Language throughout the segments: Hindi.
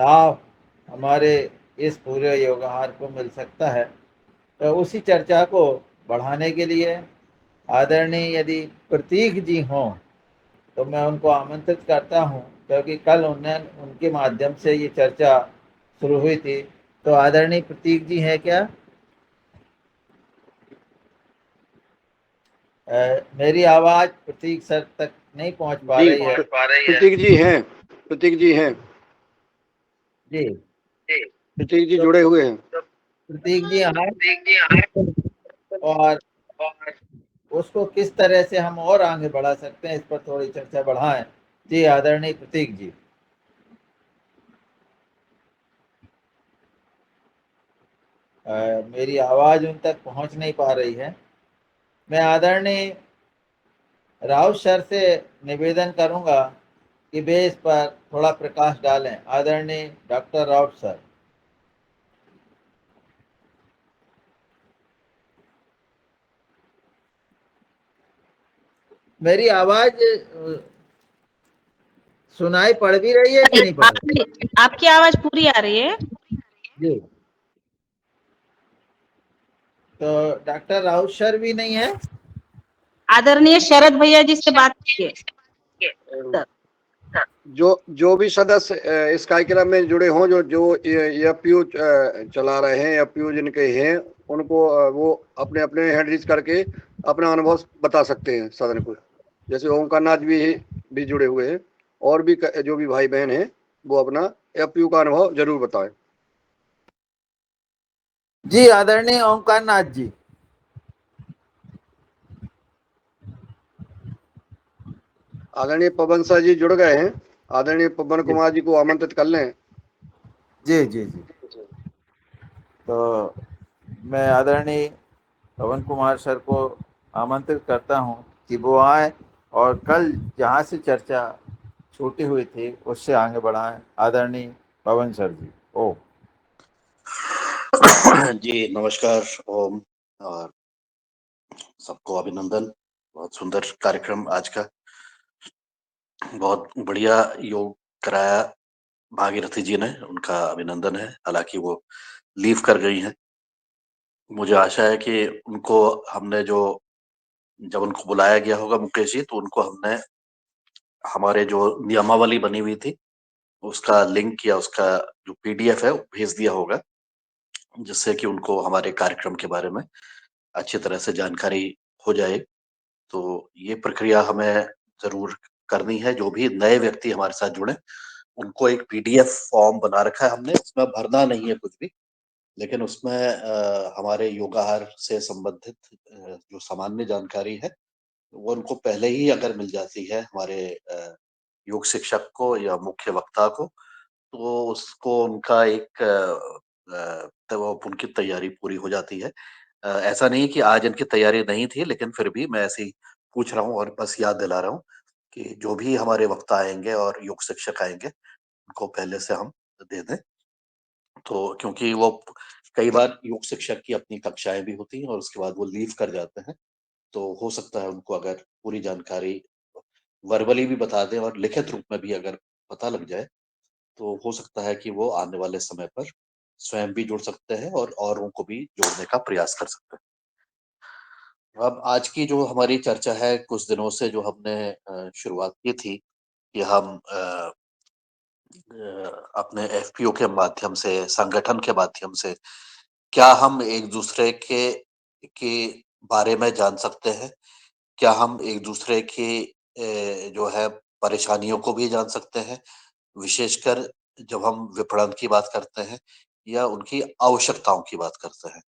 लाभ हमारे इस पूरे व्यवहार को मिल सकता है। तो उसी चर्चा को बढ़ाने के लिए आदरणीय यदि प्रतीक जी हों तो मैं उनको आमंत्रित करता हूं, क्योंकि कल उनके माध्यम से ये चर्चा शुरू हुई थी। तो आदरणीय प्रतीक जी हैं क्या? मेरी आवाज प्रतीक सर तक नहीं पहुंच पा जी रही है। प्रतीक जी हैं, प्रतीक जी हैं, जी, प्रतीक जी तो जुड़े हुए हैं। प्रतीक जी हैं, और उसको किस तरह से हम और आगे बढ़ा सकते हैं, इस पर थोड़ी चर्चा बढ़ाएं। जी आदरणीय प्रतीक जी। मेरी आवाज उन तक पहुंच नहीं पा रही है। मैं आदरणीय राउत सर से निवेदन करूंगा कि वे इस पर थोड़ा प्रकाश डालें। आदरणीय डॉक्टर राउत सर। मेरी आवाज सुनाई पड़ भी रही है कि नहीं पड़ रही? आपकी आवाज पूरी आ रही है। जी, तो डॉक्टर राउत सर भी नहीं है। आदरणीय शरद भैया जी से बात कीजिए। जो भी सदस्य इस कार्यक्रम में जुड़े हों, जो जो एफपीयू चला रहे हैं, एफपीयू जिनके हैं, उनको वो अपने अपने हैंड रेज करके अपना अनुभव बता सकते हैं सदन को। जैसे ओमकार नाथ भी जुड़े हुए हैं, और भी जो भी भाई बहन हैं वो अपना एफपीयू का अनुभव जरूर बताएं। जी आदरणीय ओमकार नाथ जी। आदरणीय पवन सर जी जुड़ गए हैं, आदरणीय पवन जी कुमार जी को आमंत्रित कर लें। जी जी जी। तो मैं आदरणीय पवन कुमार सर को आमंत्रित करता हूं कि वो आए और कल जहां से चर्चा छूटी हुई थी उससे आगे बढ़ाएं। आदरणीय पवन सर जी। ओ जी नमस्कार ओम, और सबको अभिनंदन। बहुत सुंदर कार्यक्रम आज का, बहुत बढ़िया योग कराया भागीरथी जी ने, उनका अभिनंदन है। हालांकि वो लीव कर गई हैं। मुझे आशा है कि उनको हमने जब उनको बुलाया गया होगा मुकेश जी, तो उनको हमने हमारे जो नियमावली बनी हुई थी उसका लिंक या उसका जो पीडीएफ है वो भेज दिया होगा, जिससे कि उनको हमारे कार्यक्रम के बारे में अच्छी तरह से जानकारी हो जाए। तो ये प्रक्रिया हमें जरूर करनी है। जो भी नए व्यक्ति हमारे साथ जुड़े, उनको एक पीडीएफ फॉर्म बना रखा है हमने, उसमें भरना नहीं है कुछ भी, लेकिन उसमें हमारे योगाहार से संबंधित जो सामान्य जानकारी है वो उनको पहले ही अगर मिल जाती है हमारे योग शिक्षक को या मुख्य वक्ता को, तो उसको उनका एक तो उनकी तैयारी पूरी हो जाती है। ऐसा नहीं कि आज इनकी तैयारी नहीं थी, लेकिन फिर भी मैं ऐसे ही पूछ रहा हूँ और बस याद दिला रहा हूँ कि जो भी हमारे वक्ता आएंगे और योग शिक्षक आएंगे उनको पहले से हम दे दें। तो क्योंकि वो कई बार योग शिक्षक की अपनी कक्षाएं भी होती हैं और उसके बाद वो लीव कर जाते हैं, तो हो सकता है उनको अगर पूरी जानकारी वर्बली भी बता दें और लिखित रूप में भी अगर पता लग जाए, तो हो सकता है कि वो आने वाले समय पर स्वयं भी जुड़ सकते हैं और औरों को भी जोड़ने का प्रयास कर सकते हैं। अब आज की जो हमारी चर्चा है, कुछ दिनों से जो हमने शुरुआत की थी कि हम अपने एफपीओ के माध्यम से, संगठन के माध्यम से क्या हम एक दूसरे के बारे में जान सकते हैं, क्या हम एक दूसरे की जो है परेशानियों को भी जान सकते हैं, विशेषकर जब हम विपणन की बात करते हैं या उनकी आवश्यकताओं की बात करते हैं।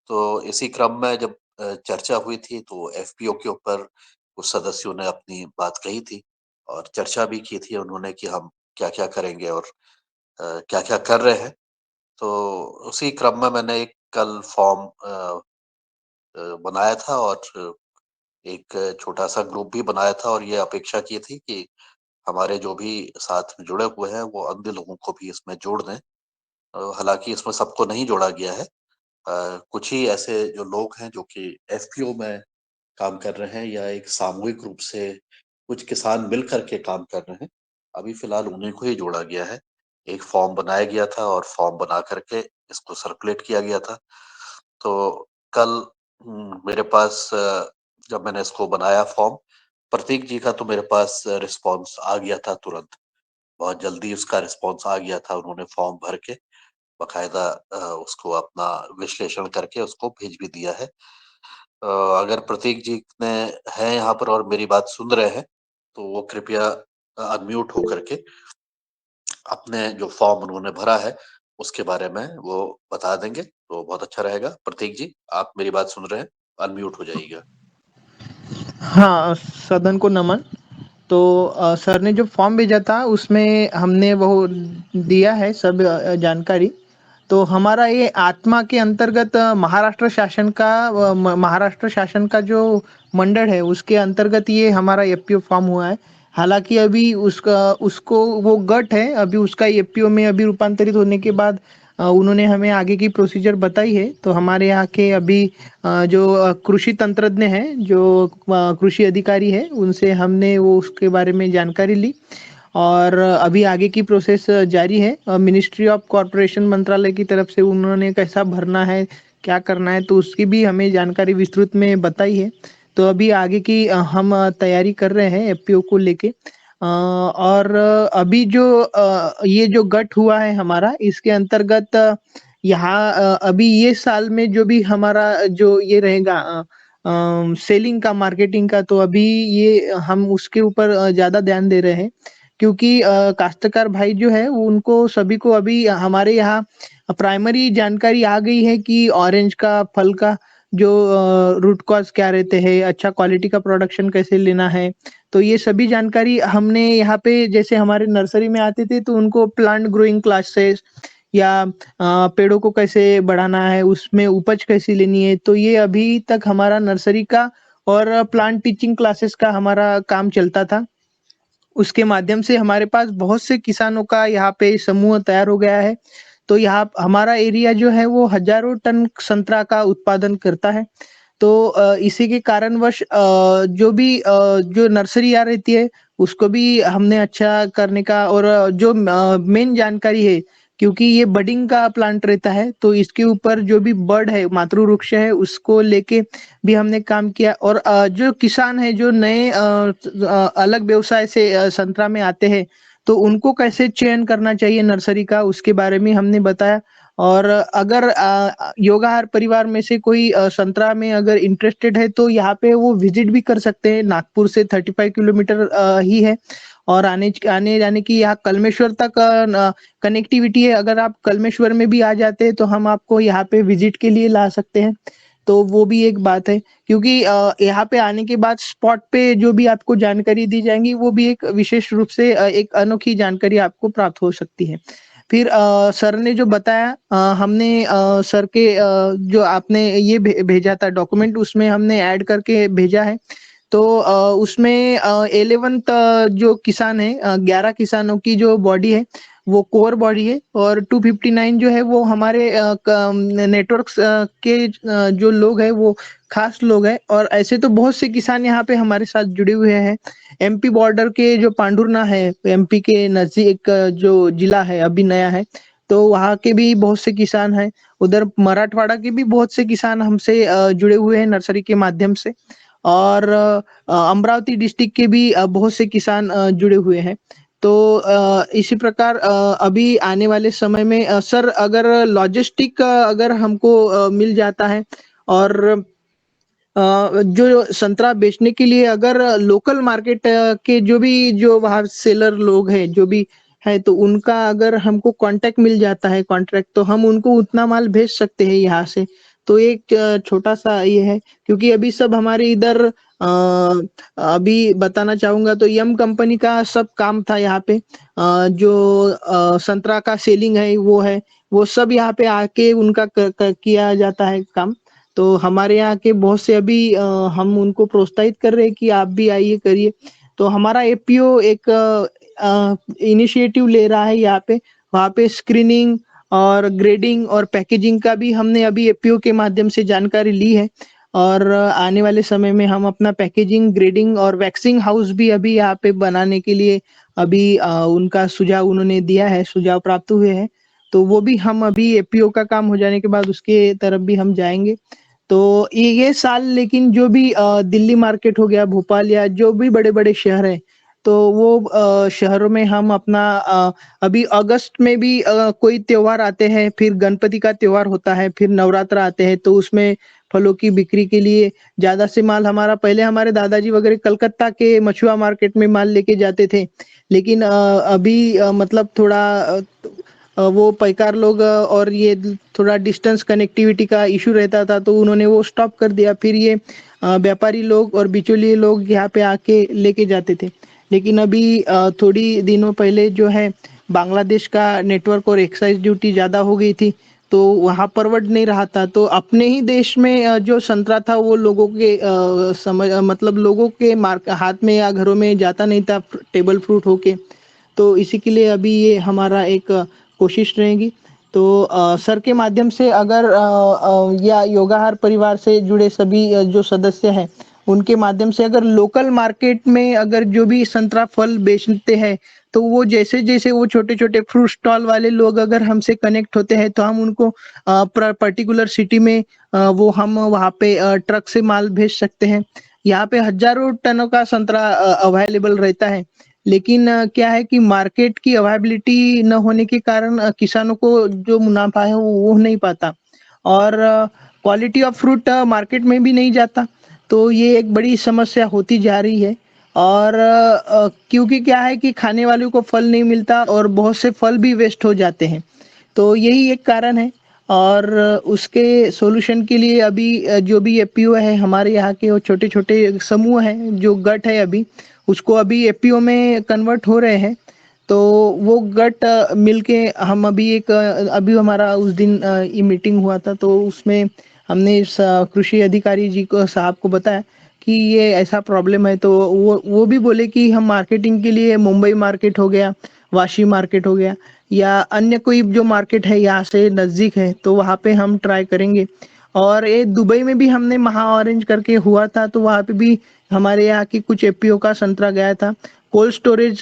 तो इसी क्रम में जब चर्चा हुई थी तो एफपीओ के ऊपर कुछ सदस्यों ने अपनी बात कही थी और चर्चा भी की थी उन्होंने कि हम क्या-क्या करेंगे और क्या-क्या कर रहे हैं। तो उसी क्रम में मैंने एक कल फॉर्म बनाया था और एक छोटा-सा ग्रुप भी बनाया था और ये अपेक्षा की थी कि हमारे जो भी साथ में जुड़े हुए हैं वो अन्य लोगों को भी इसमें जोड़ दें। हालाँकि इसमें सबको नहीं जोड़ा गया है। कुछ ही ऐसे जो लोग हैं जो कि एफपीओ में काम कर रहे हैं या एक सामूहिक रूप से कुछ किसान मिल कर के काम कर रहे हैं, अभी फ़िलहाल उन्हीं को ही जोड़ा गया है। एक फॉर्म बनाया गया था और फॉर्म बना करके इसको सर्कुलेट किया गया था। तो कल मेरे पास जब मैंने इसको बनाया फॉर्म, प्रतीक जी का तो मेरे पास रिस्पॉन्स आ गया था तुरंत, बहुत जल्दी उसका रिस्पॉन्स आ गया था। उन्होंने फॉर्म भर के बकायदा उसको अपना विश्लेषण करके उसको भेज भी दिया है। अगर प्रतीक जी ने है यहाँ पर और मेरी बात सुन रहे हैं तो वो कृपया अनम्यूट होकर के अपने जो फॉर्म उन्होंने भरा है उसके बारे में वो बता देंगे तो बहुत अच्छा रहेगा। प्रतीक जी, आप मेरी बात सुन रहे हैं? अनम्यूट हो जाइएगा। हाँ, सदन को नमन। तो सर ने जो फॉर्म भेजा था उसमें हमने वो दिया है सब जानकारी। तो हमारा ये आत्मा के अंतर्गत महाराष्ट्र शासन का महाराष्ट्र शासन का जो मंडल है उसके अंतर्गत ये हमारा एफपीओ फॉर्म हुआ है। हालांकि अभी उसका उसको वो गट है, अभी उसका एफपीओ में अभी रूपांतरित होने के बाद उन्होंने हमें आगे की प्रोसीजर बताई है। तो हमारे यहाँ के अभी जो कृषि तंत्रज्ञ हैं, जो कृषि अधिकारी है, उनसे हमने वो उसके बारे में जानकारी ली और अभी आगे की प्रोसेस जारी है। मिनिस्ट्री ऑफ कॉरपोरेशन मंत्रालय की तरफ से उन्होंने कैसा भरना है, क्या करना है, तो उसकी भी हमें जानकारी विस्तृत में बताई है। तो अभी आगे की हम तैयारी कर रहे हैं एफपीओ को लेके। और अभी जो ये जो गट हुआ है हमारा, इसके अंतर्गत यहाँ अभी ये साल में जो भी हमारा जो ये रहेगा सेलिंग का, मार्केटिंग का, तो अभी ये हम उसके ऊपर ज़्यादा ध्यान दे रहे हैं। क्योंकि काश्तकार भाई जो है उनको सभी को अभी हमारे यहाँ प्राइमरी जानकारी आ गई है कि ऑरेंज का फल का जो रूट कॉज क्या रहते हैं, अच्छा क्वालिटी का प्रोडक्शन कैसे लेना है। तो ये सभी जानकारी हमने यहाँ पे, जैसे हमारे नर्सरी में आते थे तो उनको प्लांट ग्रोइंग क्लासेस या पेड़ों को कैसे बढ़ाना है, उसमें उपज कैसी लेनी है, तो ये अभी तक हमारा नर्सरी का और प्लांट टीचिंग क्लासेस का हमारा काम चलता था। उसके माध्यम से हमारे पास बहुत से किसानों का यहाँ पे समूह तैयार हो गया है। तो यहाँ हमारा एरिया जो है वो हजारों टन संतरा का उत्पादन करता है। तो इसी के कारणवश जो भी जो नर्सरी आ रहती है उसको भी हमने अच्छा करने का, और जो मेन जानकारी है, क्योंकि ये बडिंग का प्लांट रहता है तो इसके ऊपर जो भी बर्ड है, मातृ वृक्ष है, उसको लेके भी हमने काम किया। और जो किसान है जो नए अलग व्यवसाय से संतरा में आते हैं तो उनको कैसे चयन करना चाहिए नर्सरी का, उसके बारे में हमने बताया। और अगर योगाहार परिवार में से कोई संतरा में अगर इंटरेस्टेड है तो यहाँ पे वो विजिट भी कर सकते हैं। नागपुर से 35 किलोमीटर ही है और आने जाने की यहाँ कलमेश्वर तक कनेक्टिविटी है। अगर आप कलमेश्वर में भी आ जाते हैं तो हम आपको यहाँ पे विजिट के लिए ला सकते हैं। तो वो भी एक बात है, क्योंकि यहाँ पे आने के बाद स्पॉट पे जो भी आपको जानकारी दी जाएंगी वो भी एक विशेष रूप से एक अनोखी जानकारी आपको प्राप्त हो सकती है। फिर सर ने जो बताया, हमने सर के जो आपने ये भेजा था डॉक्यूमेंट, उसमें हमने ऐड करके भेजा है। तो उसमें 11th जो किसान है, 11 किसानों की जो बॉडी है वो कोर बॉडी है, और 259 जो है वो हमारे नेटवर्क के जो लोग हैं वो खास लोग हैं। और ऐसे तो बहुत से किसान यहाँ पे हमारे साथ जुड़े हुए हैं। एमपी बॉर्डर के जो पांडुरना है, एमपी के नजदीक जो जिला है, अभी नया है, तो वहाँ के भी बहुत से किसान हैं। उधर मराठवाड़ा के भी बहुत से किसान हमसे जुड़े हुए हैं नर्सरी के माध्यम से। और अमरावती डिस्ट्रिक्ट के भी बहुत से किसान जुड़े हुए हैं। तो इसी प्रकार अभी आने वाले समय में सर, अगर लॉजिस्टिक अगर हमको मिल जाता है, और जो संतरा बेचने के लिए अगर लोकल मार्केट के जो वहाँ सेलर लोग हैं जो भी है, तो उनका अगर हमको कांटेक्ट मिल जाता है, कॉन्ट्रैक्ट, तो हम उनको उतना माल भेज सकते हैं यहाँ से। तो एक छोटा सा ये है, क्योंकि अभी सब हमारे इधर अभी बताना चाहूंगा तो यम कंपनी का सब काम था यहाँ पे। जो संतरा का सेलिंग है वो सब यहाँ पे आके उनका किया जाता है काम। तो हमारे यहाँ के बहुत से अभी हम उनको प्रोत्साहित कर रहे हैं कि आप भी आइए, करिए। तो हमारा एपीओ एक इनिशिएटिव ले रहा है यहाँ पे, वहाँ पे स्क्रीनिंग और ग्रेडिंग और पैकेजिंग का भी हमने अभी एपीओ के माध्यम से जानकारी ली है। और आने वाले समय में हम अपना पैकेजिंग, ग्रेडिंग और वैक्सिंग हाउस भी अभी यहाँ पे बनाने के लिए अभी उनका सुझाव उन्होंने दिया है, सुझाव प्राप्त हुए हैं। तो वो भी हम अभी एपीओ का काम हो जाने के बाद उसके तरफ भी हम जाएंगे। तो ये साल लेकिन जो भी दिल्ली मार्केट हो गया, भोपाल या जो भी बड़े-बड़े शहर हैं, तो वो शहरों में हम अपना अभी अगस्त में भी कोई त्योहार आते हैं, फिर गणपति का त्योहार होता है, फिर नवरात्र आते हैं, तो उसमें फलों की बिक्री के लिए ज़्यादा से माल हमारा पहले हमारे दादाजी वगैरह कलकत्ता के मछुआ मार्केट में माल लेके जाते थे। लेकिन अभी मतलब थोड़ा वो पैकार लोग और ये थोड़ा डिस्टेंस कनेक्टिविटी का इशू रहता था, तो उन्होंने वो स्टॉप कर दिया। फिर ये व्यापारी लोग और बिचौलिए लोग यहाँ पे आके लेके जाते थे। लेकिन अभी थोड़ी दिनों पहले जो है बांग्लादेश का नेटवर्क और एक्साइज ड्यूटी ज़्यादा हो गई थी, तो वहाँ परवड़ नहीं रहा था। तो अपने ही देश में जो संतरा था वो लोगों के मतलब लोगों के हाथ में या घरों में जाता नहीं था टेबल फ्रूट होके। तो इसी के लिए अभी ये हमारा एक कोशिश रहेगी। तो सर के माध्यम से अगर या योगाहार परिवार से जुड़े सभी जो सदस्य हैं, उनके माध्यम से अगर लोकल मार्केट में अगर जो भी संतरा फल बेचते हैं, तो वो जैसे-जैसे वो छोटे-छोटे फ्रूट स्टॉल वाले लोग अगर हमसे कनेक्ट होते हैं, तो हम उनको पर्टिकुलर सिटी में वो हम वहाँ पे ट्रक से माल भेज सकते हैं। यहाँ पे हज़ारों टनों का संतरा अवेलेबल रहता है। लेकिन क्या है कि मार्केट की अवेलेबिलिटी न होने के कारण किसानों को जो मुनाफा है वो नहीं पाता और क्वालिटी ऑफ फ्रूट मार्केट में भी नहीं जाता। तो ये एक बड़ी समस्या होती जा रही है और क्योंकि क्या है कि खाने वालों को फल नहीं मिलता और बहुत से फल भी वेस्ट हो जाते हैं। तो यही एक कारण है और उसके सॉल्यूशन के लिए अभी जो भी एपीओ है हमारे यहाँ के वो छोटे-छोटे समूह हैं, जो गट है अभी उसको अभी एपीओ में कन्वर्ट हो रहे हैं। तो वो गट मिलके हम अभी अभी हमारा उस दिन ये मीटिंग हुआ था, तो उसमें हमने इस कृषि अधिकारी जी को साहब को बताया कि ये ऐसा प्रॉब्लम है। तो वो भी बोले कि हम मार्केटिंग के लिए मुंबई मार्केट हो गया, वाशी मार्केट हो गया या अन्य कोई जो मार्केट है यहाँ से नज़दीक है, तो वहाँ पे हम ट्राई करेंगे। और ये दुबई में भी हमने महा ऑरेंज करके हुआ था, तो वहाँ पे भी हमारे यहाँ की कुछ एपीओ का संतरा गया था। कोल्ड स्टोरेज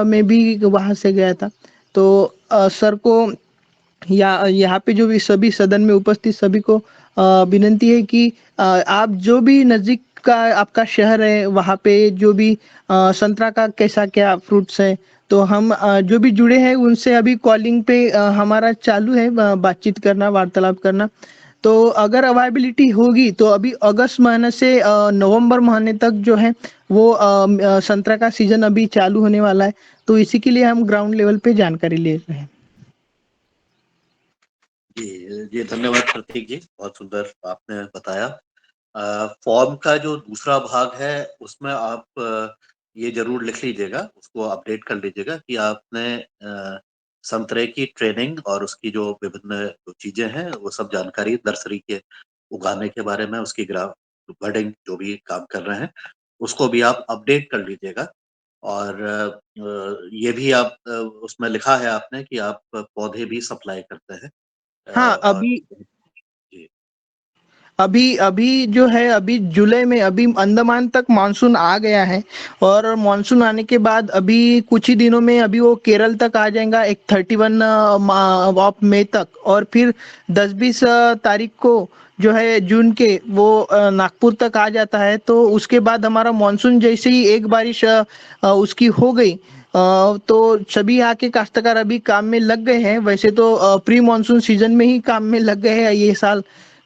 में भी वहाँ से गया था। तो सर को या यहाँ पे जो भी सभी सदन में उपस्थित सभी को विनंती है कि आप जो भी नज़दीक का आपका शहर है, वहाँ पे जो भी संतरा का कैसा क्या फ्रूट्स है, तो हम जो भी जुड़े हैं उनसे अभी कॉलिंग पे हमारा चालू है बातचीत करना, वार्तालाप करना। तो अगर अवेलेबिलिटी होगी तो अभी अगस्त महीने से नवंबर महीने तक जो है वो संतरा का सीजन अभी चालू होने वाला है। तो इसी के लिए हम ग्राउंड लेवल पे जानकारी ले रहे हैं। जी धन्यवाद प्रतीक जी, बहुत सुंदर आपने बताया। फॉर्म का जो दूसरा भाग है उसमें आप ये जरूर लिख लीजिएगा, उसको अपडेट कर लीजिएगा कि आपने संतरे की ट्रेनिंग और उसकी जो विभिन्न जो चीजें हैं वो सब जानकारी नर्सरी के उगाने के बारे में, उसकी बर्डिंग जो भी काम कर रहे हैं उसको भी आप अपडेट कर लीजिएगा। और ये भी आप उसमें लिखा है आपने कि आप पौधे भी सप्लाई करते हैं। हाँ, और जी अभी अभी जो है अभी जुलाई में अभी अंडमान तक मानसून आ गया है और मानसून आने के बाद अभी कुछ ही दिनों में अभी वो केरल तक आ जाएगा, एक 31 ऑफ मई तक, और फिर 10-20 तारीख को जो है जून के वो नागपुर तक आ जाता है। तो उसके बाद हमारा मानसून जैसे ही एक बारिश उसकी हो गई तो सभी यहाँ के काश्तकार अभी काम में लग गए हैं। वैसे तो प्री मानसून सीजन में ही काम में लग गए हैं ये साल,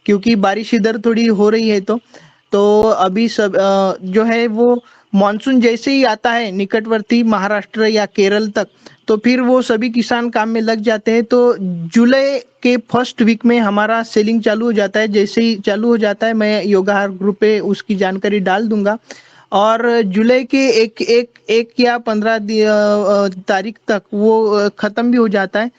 क्योंकि बारिश इधर थोड़ी हो रही है। तो अभी सब जो है वो मानसून जैसे ही आता है निकटवर्ती महाराष्ट्र या केरल तक, तो फिर वो सभी किसान काम में लग जाते हैं। तो जुलाई के फर्स्ट वीक में हमारा सेलिंग चालू हो जाता है। जैसे ही चालू हो जाता है मैं योगाहार ग्रुप पे उसकी जानकारी डाल दूंगा और जुलाई के एक या 15 तारीख तक वो खत्म भी हो जाता है।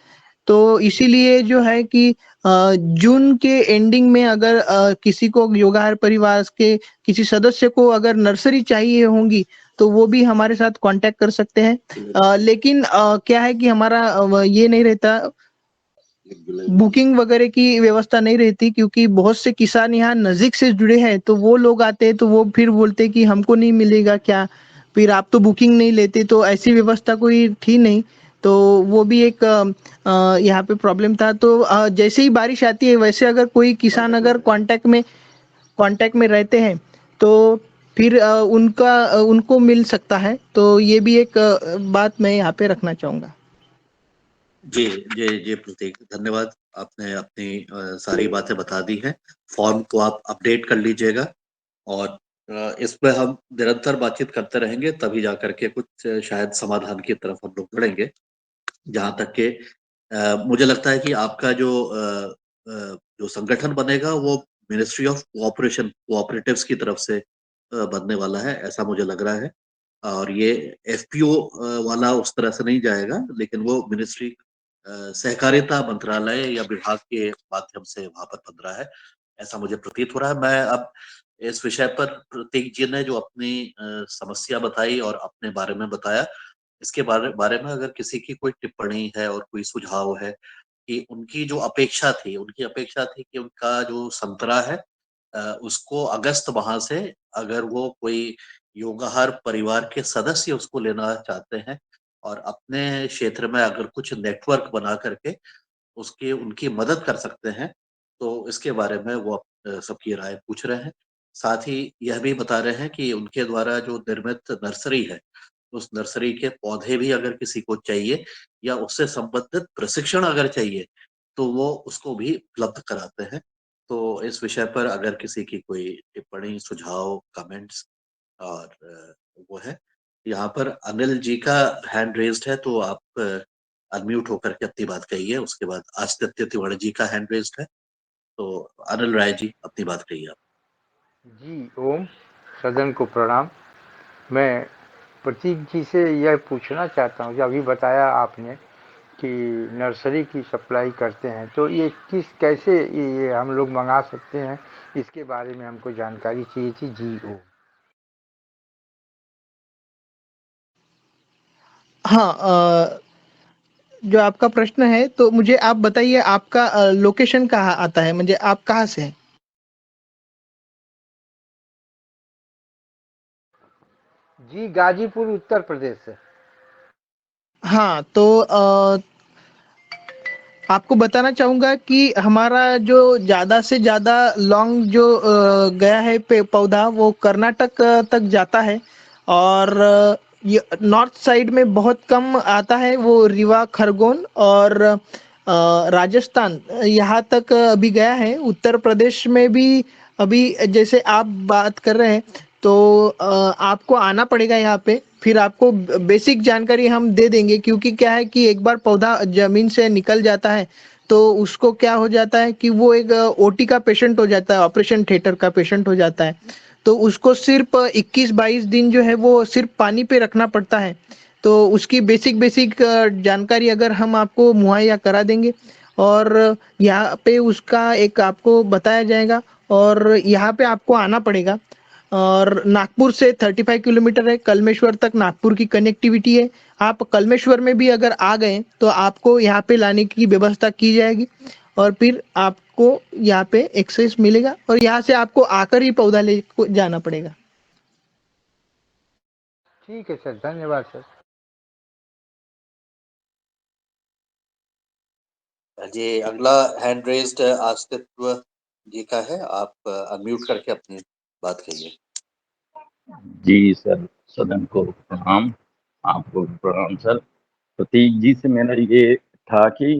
तो इसीलिए जो है कि जून के एंडिंग में अगर किसी को योगाहार परिवार के किसी सदस्य को अगर नर्सरी चाहिए होंगी तो वो भी हमारे साथ कांटेक्ट कर सकते हैं। लेकिन क्या है कि हमारा ये नहीं रहता बुकिंग वगैरह की व्यवस्था नहीं रहती, क्योंकि बहुत से किसान यहाँ नजदीक से जुड़े हैं, तो वो लोग आते हैं तो वो फिर बोलते हैं कि हमको नहीं मिलेगा क्या, फिर आप तो बुकिंग नहीं लेते, तो ऐसी व्यवस्था कोई थी नहीं। तो वो भी एक यहाँ पे प्रॉब्लम था। तो जैसे ही बारिश आती है वैसे अगर कोई किसान अगर कांटेक्ट में रहते हैं तो फिर उनको मिल सकता है। तो ये भी एक बात मैं यहाँ पे रखना चाहूंगा। जी जी जी प्रतीक, धन्यवाद। आपने अपनी सारी बातें बता दी हैं। फॉर्म को आप अपडेट कर लीजिएगा और इस पे हम निरंतर बातचीत करते रहेंगे, तभी जा करके कुछ शायद समाधान की तरफ हम लोग बढ़ेंगे। जहाँ तक कि मुझे लगता है कि आपका जो संगठन बनेगा वो मिनिस्ट्री ऑफ कोऑपरेटिव्स की तरफ से बनने वाला है, ऐसा मुझे लग रहा है। और ये एफपीओ वाला उस तरह से नहीं जाएगा, लेकिन वो मिनिस्ट्री सहकारिता मंत्रालय या विभाग के माध्यम से वहां पर बन रहा है, ऐसा मुझे प्रतीत हो रहा है। मैं अब इस विषय पर प्रतीक जी ने जो अपनी समस्या बताई और अपने बारे में बताया, इसके बारे में अगर किसी की कोई टिप्पणी है और कोई सुझाव है कि उनकी अपेक्षा थी कि उनका जो संतरा है उसको अगस्त माह से अगर वो कोई योगाहार परिवार के सदस्य उसको लेना चाहते हैं और अपने क्षेत्र में अगर कुछ नेटवर्क बना करके उसकी उनकी मदद कर सकते हैं, तो इसके बारे में वो सबकी राय पूछ रहे हैं। साथ ही यह भी बता रहे हैं कि उनके द्वारा जो निर्मित नर्सरी है, उस नर्सरी के पौधे भी अगर किसी को चाहिए या उससे संबंधित प्रशिक्षण अगर चाहिए तो वो उसको भी उपलब्ध कराते हैं। तो इस विषय पर अगर किसी की कोई टिप्पणी, सुझाव, कमेंट्स और वो है, यहाँ पर अनिल जी का हैंड रेज्ड है, तो आप अनम्यूट होकर के अपनी बात कहिए। उसके बाद आदित्य तिवारी जी का हैंड रेज्ड है, तो अनिल राय जी अपनी बात कहिए आप। जी ओम, सदन को प्रणाम। मैं प्रतीक जी से यह पूछना चाहता हूँ, जो अभी बताया आपने कि नर्सरी की सप्लाई करते हैं, तो ये कैसे ये हम लोग मंगा सकते हैं, इसके बारे में हमको जानकारी चाहिए थी। जी ओम। हाँ, जो आपका प्रश्न है तो मुझे आप बताइए, आपका लोकेशन कहाँ आता है, मुझे आप कहाँ से हैं? जी गाजीपुर उत्तर प्रदेश से। हाँ, तो आपको बताना चाहूंगा कि हमारा जो ज्यादा से ज्यादा लॉन्ग जो गया है पौधा, वो कर्नाटक तक जाता है। और ये नॉर्थ साइड में बहुत कम आता है, वो रीवा, खरगोन और राजस्थान यहाँ तक अभी गया है। उत्तर प्रदेश में भी अभी जैसे आप बात कर रहे हैं, तो आपको आना पड़ेगा यहाँ पे, फिर आपको बेसिक जानकारी हम दे देंगे। क्योंकि क्या है कि एक बार पौधा जमीन से निकल जाता है तो उसको क्या हो जाता है कि वो एक ओटी का पेशेंट हो जाता है, ऑपरेशन थिएटर का पेशेंट हो जाता है। तो उसको सिर्फ 21-22 दिन जो है वो सिर्फ पानी पे रखना पड़ता है। तो उसकी बेसिक बेसिक जानकारी अगर हम आपको मुहैया करा देंगे, और यहाँ पे उसका एक आपको बताया जाएगा, और यहाँ पे आपको आना पड़ेगा। और नागपुर से 35 किलोमीटर है, कलमेश्वर तक नागपुर की कनेक्टिविटी है। आप कलमेश्वर में भी अगर आ गए तो आपको यहाँ पे लाने की व्यवस्था की जाएगी, और फिर आपको यहाँ पे एक्सेस मिलेगा, और यहाँ से आपको आकर ही पौधा ले जाना पड़ेगा। ठीक है सर, धन्यवाद सर। जी, अगला हैंड रेज्ड आदित्य जी का है, आप अनम्यूट करके अपनी बात कहिए। जी सर, सदन को प्रणाम, आपको प्रणाम सर। प्रतीक जी से मेरा ये था कि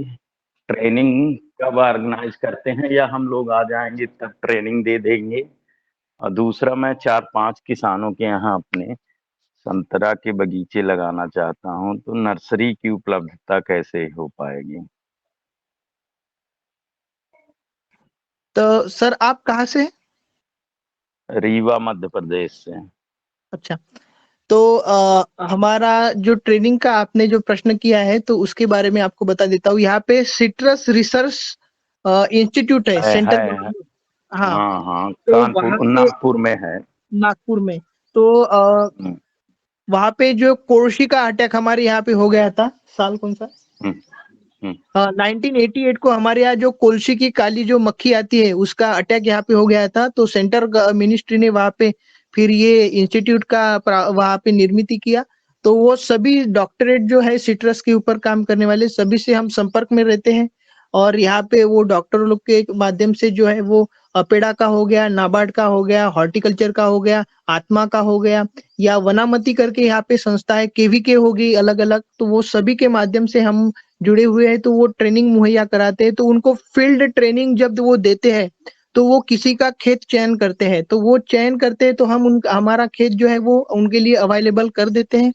ट्रेनिंग कब ऑर्गेनाइज करते हैं, या हम लोग आ जाएंगे तब ट्रेनिंग दे देंगे। और दूसरा, मैं 4-5 किसानों के यहाँ अपने संतरा के बगीचे लगाना चाहता हूँ, तो नर्सरी की उपलब्धता कैसे हो पाएगी? तो सर आप कहाँ से हैं? रीवा मध्य प्रदेश से। अच्छा, तो हमारा जो ट्रेनिंग का आपने जो प्रश्न किया है, तो उसके बारे में आपको बता देता हूँ। यहाँ पे सिट्रस रिसर्च इंस्टीट्यूट है, सेंटर। है। हाँ, हाँ हाँ, तो वहाँ कानपुर पे नागपुर में है। नागपुर में, तो हम्म, वहाँ पे जो कोर्शी का अटैक हमारे यहाँ पे हो गया था, साल कौन सा? हम्म, 1988 को हमारे यहाँ जो कोलसी की काली जो मक्खी आती है उसका अटैक यहाँ पे हो गया था, तो सेंटर मिनिस्ट्री ने वहां पे फिर ये इंस्टीट्यूट का वहां पे निर्मित किया। तो वो सभी डॉक्टरेट जो है सिट्रस के ऊपर काम करने वाले सभी से हम संपर्क में रहते हैं, और यहाँ पे वो डॉक्टर लोग के माध्यम से जो है वो अपेड़ा का हो गया, नाबार्ड का हो गया, हॉर्टिकल्चर का हो गया, आत्मा का हो गया, या वनामती करके यहाँ पे संस्था है, केवीके हो गई अलग अलग, तो वो सभी के माध्यम से हम जुड़े हुए हैं। तो वो ट्रेनिंग मुहैया कराते हैं। तो उनको फील्ड ट्रेनिंग जब वो देते हैं तो वो किसी का खेत चयन करते हैं, तो वो चयन करते हैं तो हम हमारा खेत जो है वो उनके लिए अवेलेबल कर देते हैं।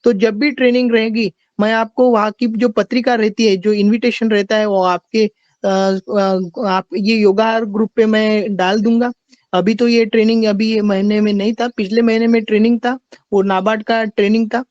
तो जब भी ट्रेनिंग रहेगी मैं आपको वहाँ की जो पत्रिका रहती है, जो इनविटेशन रहता है, वो आपके आप ये योगा ग्रुप पे मैं डाल दूंगा। अभी तो ये ट्रेनिंग अभी ये महीने में नहीं था, पिछले महीने में ट्रेनिंग था, वो नाबार्ड का ट्रेनिंग था।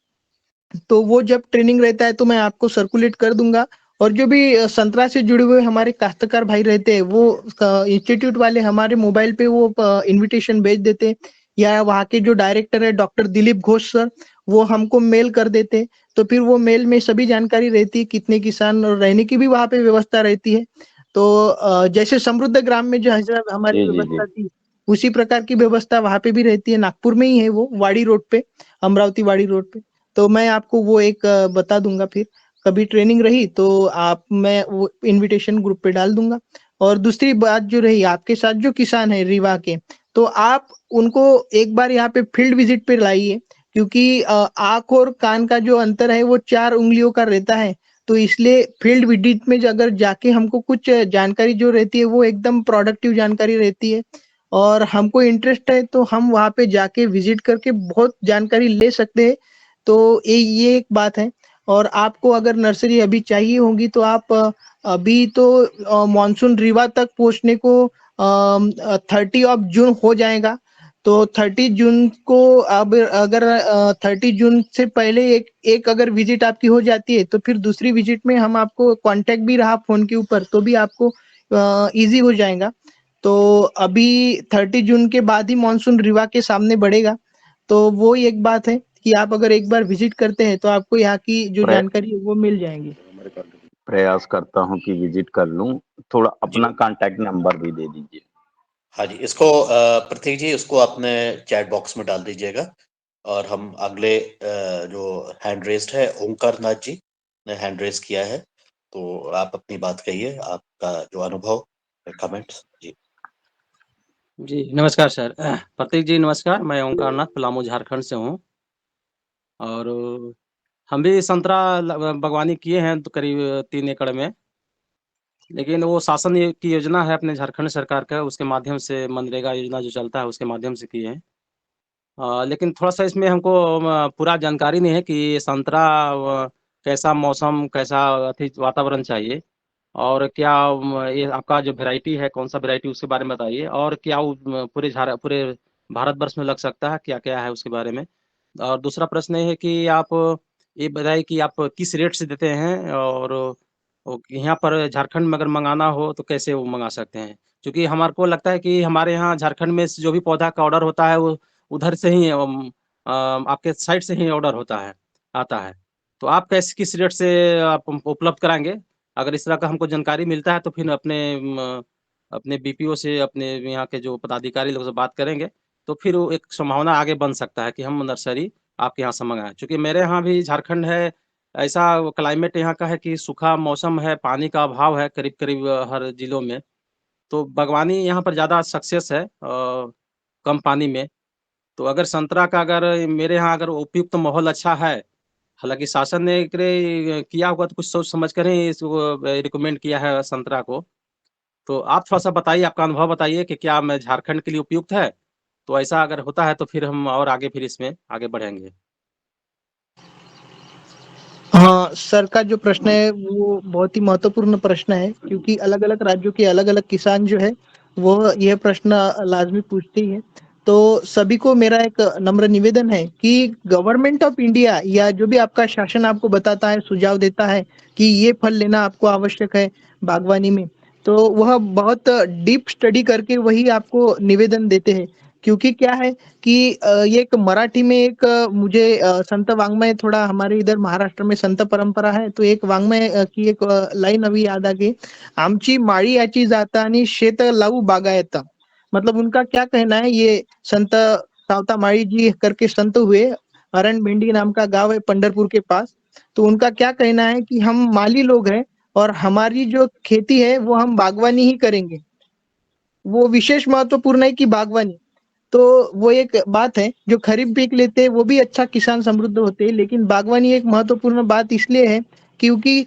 तो वो जब ट्रेनिंग रहता है तो मैं आपको सर्कुलेट कर दूंगा। और जो भी संतरा से जुड़े हुए हमारे काश्तकार भाई रहते हैं वो इंस्टीट्यूट वाले हमारे मोबाइल पे वो इनविटेशन भेज देते, या वहाँ के जो डायरेक्टर है डॉक्टर दिलीप घोष सर, वो हमको मेल कर देते। तो फिर वो मेल में सभी जानकारी रहती है, कितने किसान, और रहने की भी वहाँ पे व्यवस्था रहती है। तो जैसे समृद्ध ग्राम में जो है हमारी जी जी जी व्यवस्था थी, उसी प्रकार की व्यवस्था वहाँ पे भी रहती है। नागपुर में ही है वो, वाड़ी रोड पे, अमरावती वाड़ी रोड पे। तो मैं आपको वो एक बता दूंगा, फिर कभी ट्रेनिंग रही तो मैं वो इनविटेशन ग्रुप पे डाल दूंगा। और दूसरी बात जो रही, आपके साथ जो किसान है रीवा के, तो आप उनको एक बार यहाँ पे फील्ड विजिट पे लाइए, क्योंकि आंख और कान का जो अंतर है वो 4 उंगलियों का रहता है। तो इसलिए फील्ड विजिट में अगर जाके हमको कुछ जानकारी जो रहती है वो एकदम प्रोडक्टिव जानकारी रहती है, और हमको इंटरेस्ट है तो हम वहाँ पे जाके विजिट करके बहुत जानकारी ले सकते हैं। तो ये एक बात है। और आपको अगर नर्सरी अभी चाहिए होगी तो आप अभी तो मानसून रीवा तक पहुंचने को 30 ऑफ जून हो जाएगा। तो 30 जून को अब अगर 30 जून से पहले एक अगर विजिट आपकी हो जाती है तो फिर दूसरी विजिट में हम आपको कांटेक्ट भी रहा फोन के ऊपर तो भी आपको इजी हो जाएगा। तो अभी 30 जून के बाद ही मानसून रीवा के सामने बढ़ेगा। तो वो एक बात है कि आप अगर एक बार विजिट करते हैं तो आपको यहाँ की जो प्रय- जानकारी है वो मिल जाएंगी। प्रयास करता हूँ कि विजिट कर लूँ। थोड़ा अपना जी। कांटेक्ट नंबर भी दे दीजिए। हाँ जी, इसको प्रतीक जी इसको आपने चैट बॉक्स में डाल दीजिएगा, और हम अगले जो हैंड रेस्ड है ओंकार नाथ जी ने हैंड रेस किया है, तो आप अपनी बात कहिए, आपका जो अनुभव, कमेंट्स जी। जी नमस्कार सर। प्रतीक जी नमस्कार, मैं ओंकार नाथ पलामू झारखंड से हूँ। और हम भी संतरा बागवानी किए हैं तो करीब 3 एकड़ में, लेकिन वो शासन की योजना है अपने झारखंड सरकार का, उसके माध्यम से मनरेगा योजना जो चलता है उसके माध्यम से किए हैं। लेकिन थोड़ा सा इसमें हमको पूरा जानकारी नहीं है कि संतरा कैसा मौसम, कैसा अथी वातावरण चाहिए, और क्या ये आपका जो वैरायटी है कौन सा वैरायटी उसके बारे में बताइए, और क्या वो पूरे भारतवर्ष में लग सकता है, क्या क्या है उसके बारे में। और दूसरा प्रश्न ये है कि आप ये बताइए कि आप किस रेट से देते हैं, और यहाँ पर झारखंड में अगर मंगाना हो तो कैसे वो मंगा सकते हैं, क्योंकि हमारे को लगता है कि हमारे यहाँ झारखंड में जो भी पौधा का ऑर्डर होता है वो उधर से ही आपके साइड से ही ऑर्डर होता है, आता है। तो आप कैसे किस रेट से आप उपलब्ध कराएंगे? अगर इस तरह का हमको जानकारी मिलता है तो फिर अपने बीपीओ से, अपने यहाँ के जो पदाधिकारी लोग से बात करेंगे, तो फिर वो एक संभावना आगे बन सकता है कि हम नर्सरी आपके यहाँ से मंगाएं। क्योंकि मेरे यहाँ भी झारखंड है, ऐसा क्लाइमेट यहाँ का है कि सूखा मौसम है, पानी का अभाव है करीब करीब हर जिलों में। तो बागवानी यहाँ पर ज़्यादा सक्सेस है कम पानी में। तो अगर संतरा का अगर मेरे यहाँ अगर उपयुक्त माहौल अच्छा है, हालांकि शासन ने किया होगा तो कुछ सोच समझ कर ही इसको रिकमेंड किया है संतरा को। तो आप थोड़ा सा बताइए, आपका अनुभव बताइए कि क्या मैं झारखंड के लिए उपयुक्त है। तो ऐसा अगर होता है तो फिर हम और आगे फिर इसमें आगे बढ़ेंगे। हाँ, सर का जो प्रश्न है वो बहुत ही महत्वपूर्ण प्रश्न है, क्योंकि अलग अलग राज्यों के अलग अलग किसान जो है वो यह प्रश्न लाजमी पूछते ही है। तो सभी को मेरा एक नम्र निवेदन है कि गवर्नमेंट ऑफ इंडिया या जो भी आपका शासन आपको बताता है, सुझाव देता है कि ये फल लेना आपको आवश्यक है बागवानी में, तो वह बहुत डीप स्टडी करके वही आपको निवेदन देते हैं। क्योंकि क्या है कि ये एक मराठी में एक मुझे संत वाङ्मय, थोड़ा हमारे इधर महाराष्ट्र में संत परंपरा है, तो एक वाङ्मय की एक लाईन अभी याद आ गई, आमची माळी याची जाता आणि शेत लावू बागायत। मतलब उनका क्या कहना है, ये संत सावता माळी जी करके संत हुए, अरण भेंडी नाम का गांव है पंढरपुर के पास। तो उनका क्या कहना है कि हम माली लोग हैं और हमारी जो खेती है वो हम बागवानी ही करेंगे। वो विशेष महत्वपूर्ण है कि बागवानी। तो वो एक बात है, जो खरीफ पीक लेते हैं वो भी अच्छा किसान समृद्ध होते हैं, लेकिन बागवानी एक महत्वपूर्ण बात इसलिए है क्योंकि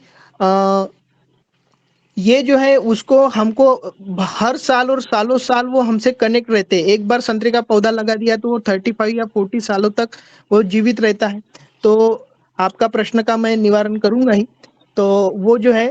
ये जो है उसको हमको हर साल और सालों साल वो हमसे कनेक्ट रहते हैं। एक बार संतरे का पौधा लगा दिया तो वो 35 या 40 सालों तक वो जीवित रहता है। तो आपका प्रश्न का मैं निवारण करूंगा ही। तो वो जो है